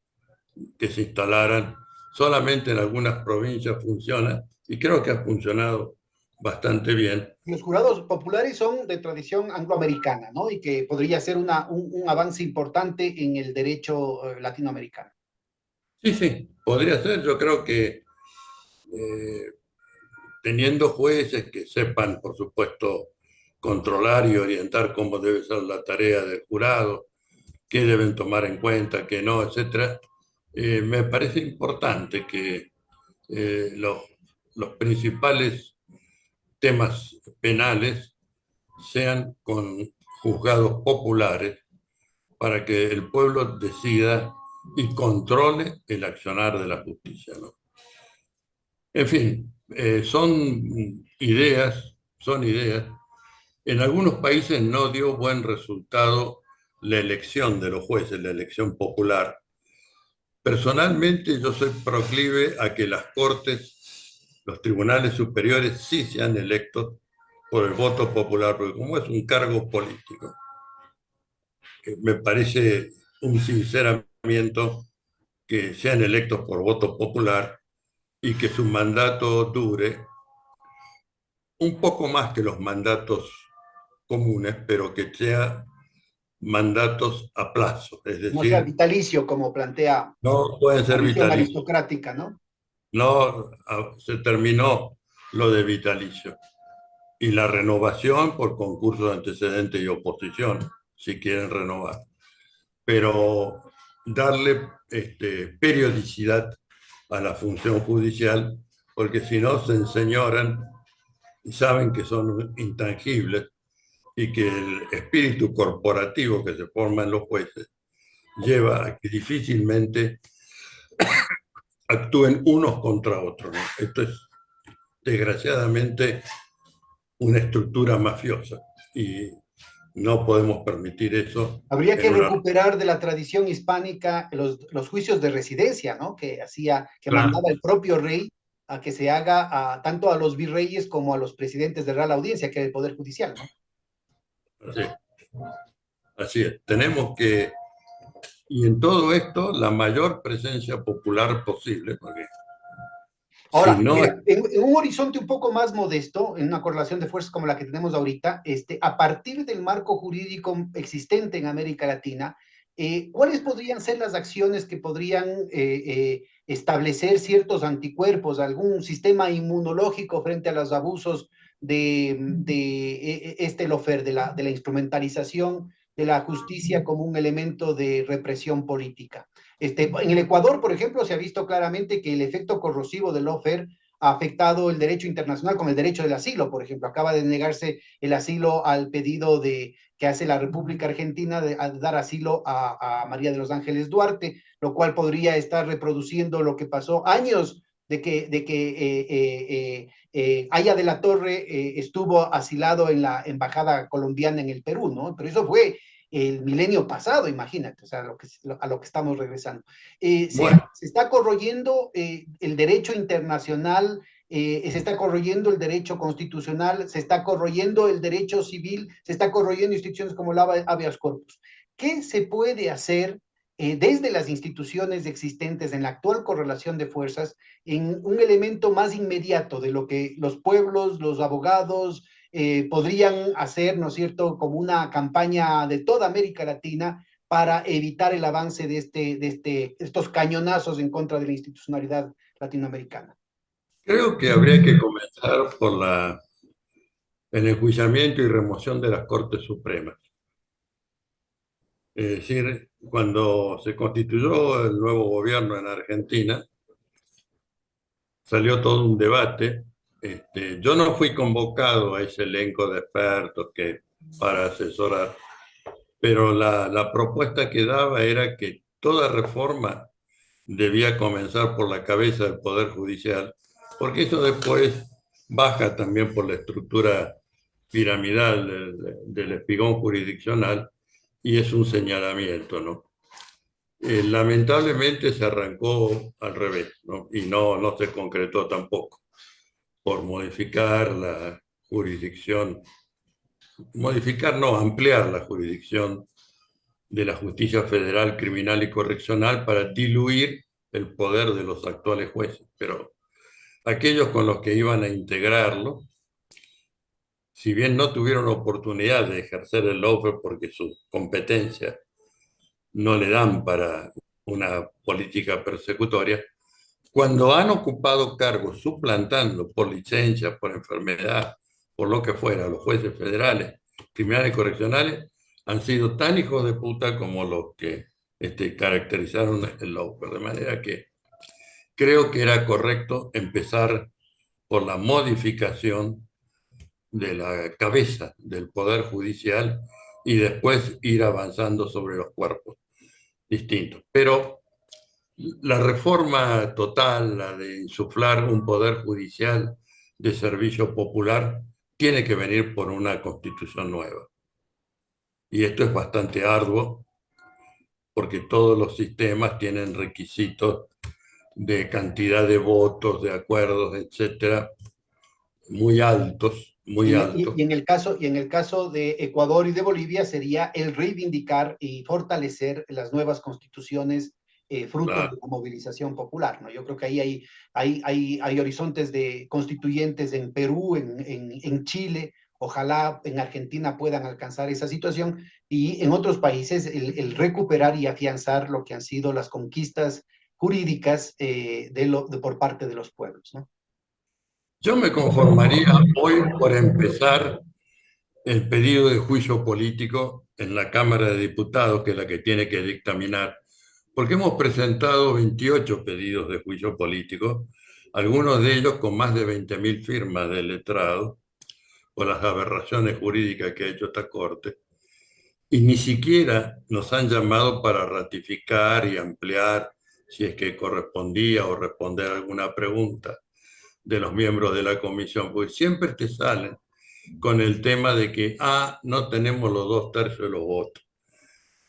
que se instalaran. Solamente en algunas provincias funciona, y creo que ha funcionado bastante bien. Los jurados populares son de tradición angloamericana, ¿no? Y que podría ser un avance importante en el derecho latinoamericano. Sí, sí, podría ser. Yo creo que teniendo jueces que sepan, por supuesto, controlar y orientar cómo debe ser la tarea del jurado, qué deben tomar en cuenta, qué no, etcétera, me parece importante que los principales temas penales sean con juzgados populares para que el pueblo decida y controle el accionar de la justicia, ¿no? En fin, son ideas. En algunos países no dio buen resultado la elección de los jueces, la elección popular. Personalmente yo soy proclive a que las cortes, los tribunales superiores sí sean electos por el voto popular, porque como es un cargo político, me parece un sinceramiento que sean electos por voto popular y que su mandato dure un poco más que los mandatos comunes, pero que sea mandatos a plazo, es No sea decir, vitalicio, como plantea no pueden la ser visión vitalicios. aristocrática, ¿no? No, se terminó lo de vitalicio. Y la renovación por concurso de antecedentes y oposición, si quieren renovar. Pero darle periodicidad a la función judicial, porque si no se enseñoran y saben que son intangibles y que el espíritu corporativo que se forma en los jueces lleva a que difícilmente actúen unos contra otros, ¿no? Esto es desgraciadamente una estructura mafiosa y no podemos permitir eso Habría que en una... recuperar de la tradición hispánica los juicios de residencia, ¿no? Que Claro, mandaba el propio rey a que se haga tanto a los virreyes como a los presidentes de Real Audiencia, que es el Poder Judicial, ¿no? así es, así es. Tenemos que, y en todo esto, la mayor presencia popular posible, porque si Ahora, no, mira, en un horizonte un poco más modesto, en una correlación de fuerzas como la que tenemos ahorita, a partir del marco jurídico existente en América Latina, ¿cuáles podrían ser las acciones que podrían establecer ciertos anticuerpos, algún sistema inmunológico frente a los abusos de este lofer, de la instrumentalización de la justicia como un elemento de represión política? En el Ecuador, por ejemplo, se ha visto claramente que el efecto corrosivo del lawfare ha afectado el derecho internacional con el derecho del asilo, por ejemplo. Acaba de negarse el asilo al pedido que hace la República Argentina de dar asilo a María de los Ángeles Duarte, lo cual podría estar reproduciendo lo que pasó años de que Aya de la Torre estuvo asilado en la embajada colombiana en el Perú, ¿no? Pero eso fue el milenio pasado, imagínate, o sea, a lo que estamos regresando. bueno, Se está corroyendo el derecho internacional, se está corroyendo el derecho constitucional, se está corroyendo el derecho civil, se está corroyendo instituciones como la habeas corpus. ¿Qué se puede hacer desde las instituciones existentes en la actual correlación de fuerzas en un elemento más inmediato de lo que los pueblos, los abogados, podrían hacer, ¿no es cierto?, como una campaña de toda América Latina para evitar el avance de estos cañonazos en contra de la institucionalidad latinoamericana? creo que habría que comenzar por el enjuiciamiento y remoción de las Cortes Supremas. Es decir, cuando se constituyó el nuevo gobierno en Argentina, salió todo un debate. Yo no fui convocado a ese elenco de expertos para asesorar, pero la propuesta que daba era que toda reforma debía comenzar por la cabeza del Poder Judicial, porque eso después baja también por la estructura piramidal del espigón jurisdiccional y es un señalamiento, ¿no? Lamentablemente se arrancó al revés, ¿no? Y no se concretó tampoco. por modificar la jurisdicción, modificar, no, ampliar la jurisdicción de la justicia federal, criminal y correccional para diluir el poder de los actuales jueces. Pero aquellos con los que iban a integrarlo, si bien no tuvieron oportunidad de ejercer el lawfare porque sus competencias no le dan para una política persecutoria, cuando han ocupado cargos suplantando por licencia, por enfermedad, por lo que fuera, los jueces federales, criminales y correccionales, han sido tan hijos de puta como los que caracterizaron el lawfare. De manera que creo que era correcto empezar por la modificación de la cabeza del Poder Judicial y después ir avanzando sobre los cuerpos distintos. Pero la reforma total, la de insuflar un Poder Judicial de servicio popular, tiene que venir por una constitución nueva. Y esto es bastante arduo, porque todos los sistemas tienen requisitos de cantidad de votos, de acuerdos, etcétera, muy altos, muy altos. Y en el caso de Ecuador y de Bolivia sería el reivindicar y fortalecer las nuevas constituciones fruto Claro. de la movilización popular, ¿no? Yo creo que ahí hay horizontes de constituyentes en Perú, en Chile, ojalá en Argentina puedan alcanzar esa situación y en otros países el recuperar y afianzar lo que han sido las conquistas jurídicas por parte de los pueblos, ¿no? Yo me conformaría hoy por empezar el pedido de juicio político en la Cámara de Diputados, que es la que tiene que dictaminar, porque hemos presentado 28 pedidos de juicio político, algunos de ellos con más de 20.000 firmas de letrado, por las aberraciones jurídicas que ha hecho esta Corte, y ni siquiera nos han llamado para ratificar y ampliar si es que correspondía o responder alguna pregunta de los miembros de la comisión, porque siempre te salen con el tema de que, no tenemos los 2/3 de los votos.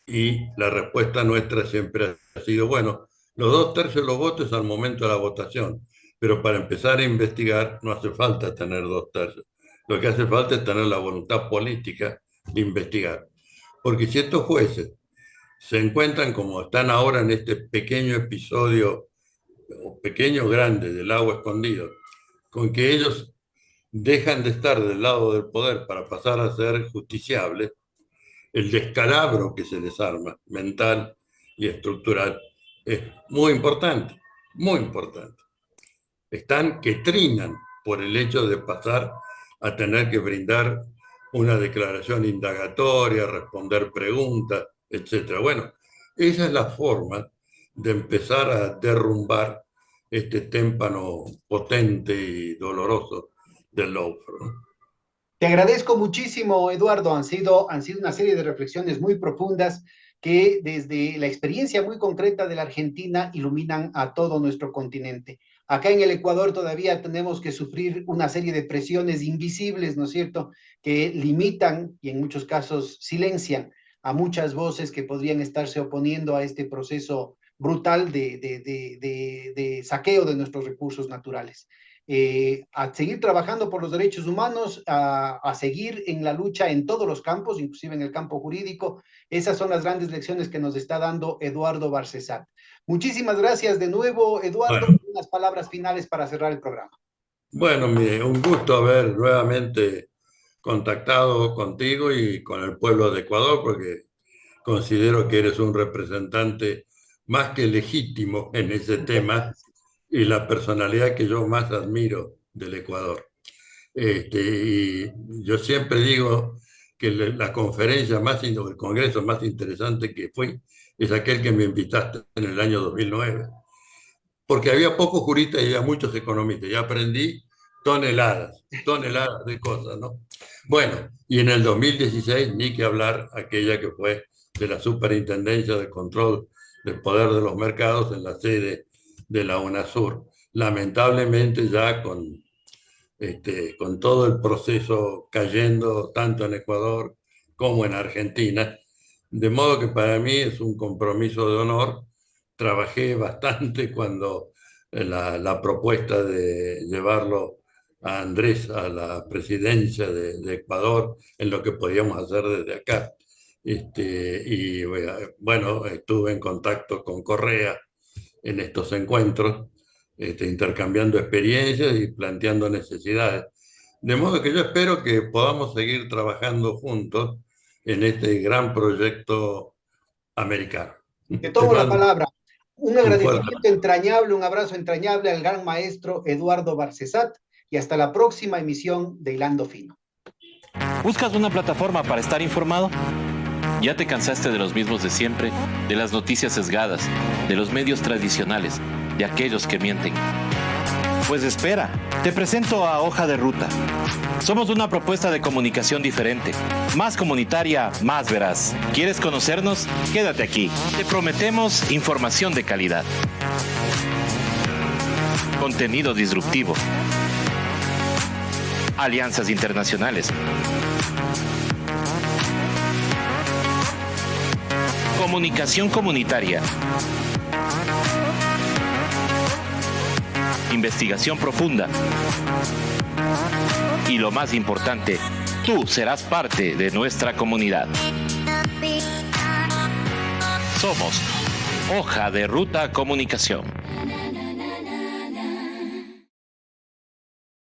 Y la respuesta nuestra siempre ha sido, bueno, los 2/3 de los votos es al momento de la votación, pero para empezar a investigar no hace falta tener 2/3. Lo que hace falta es tener la voluntad política de investigar. Porque si estos jueces se encuentran como están ahora en este pequeño episodio, o pequeño grande, del agua escondido, con que ellos dejan de estar del lado del poder para pasar a ser justiciables, el descalabro que se desarma, mental y estructural, es muy importante, muy importante. Están que trinan por el hecho de pasar a tener que brindar una declaración indagatoria, responder preguntas, etc. Bueno, esa es la forma de empezar a derrumbar este témpano potente y doloroso del lawfare, ¿no? Te agradezco muchísimo, Eduardo. Han sido una serie de reflexiones muy profundas que desde la experiencia muy concreta de la Argentina iluminan a todo nuestro continente. Acá en el Ecuador todavía tenemos que sufrir una serie de presiones invisibles, ¿no es cierto?, que limitan y en muchos casos silencian a muchas voces que podrían estarse oponiendo a este proceso brutal de saqueo de nuestros recursos naturales. A seguir trabajando por los derechos humanos, a seguir en la lucha en todos los campos, inclusive en el campo jurídico. Esas son las grandes lecciones que nos está dando Eduardo Barcesat. Muchísimas gracias de nuevo, Eduardo. Bueno, Unas palabras finales para cerrar el programa. bueno, un gusto haber nuevamente contactado contigo y con el pueblo de Ecuador, porque considero que eres un representante más que legítimo en ese tema y la personalidad que yo más admiro del Ecuador. Y yo siempre digo que la conferencia más, o el congreso más interesante que fui es aquel que me invitaste en el año 2009, porque había pocos juristas y había muchos economistas, y aprendí toneladas, toneladas de cosas, ¿no? Bueno, y en el 2016, ni que hablar, aquella que fue de la Superintendencia de Control del Poder de los Mercados en la sede de la UNASUR. Lamentablemente ya con todo el proceso cayendo tanto en Ecuador como en Argentina, de modo que para mí es un compromiso de honor. Trabajé bastante cuando la propuesta de llevarlo a Andrés a la presidencia de Ecuador en lo que podíamos hacer desde acá. Y bueno, estuve en contacto con Correa en estos encuentros, intercambiando experiencias y planteando necesidades. De modo que yo espero que podamos seguir trabajando juntos en este gran proyecto americano. Te tomo la palabra. Un agradecimiento fuerte entrañable, un abrazo entrañable al gran maestro Eduardo Barcesat y hasta la próxima emisión de Hilando Fino. ¿Buscas una plataforma para estar informado? ¿Ya te cansaste de los mismos de siempre, de las noticias sesgadas, de los medios tradicionales, de aquellos que mienten? Pues espera, te presento a Hoja de Ruta. Somos una propuesta de comunicación diferente, más comunitaria, más veraz. ¿Quieres conocernos? Quédate aquí. Te prometemos información de calidad, contenido disruptivo, alianzas internacionales, comunicación comunitaria, investigación profunda y lo más importante, tú serás parte de nuestra comunidad. Somos Hoja de Ruta Comunicación.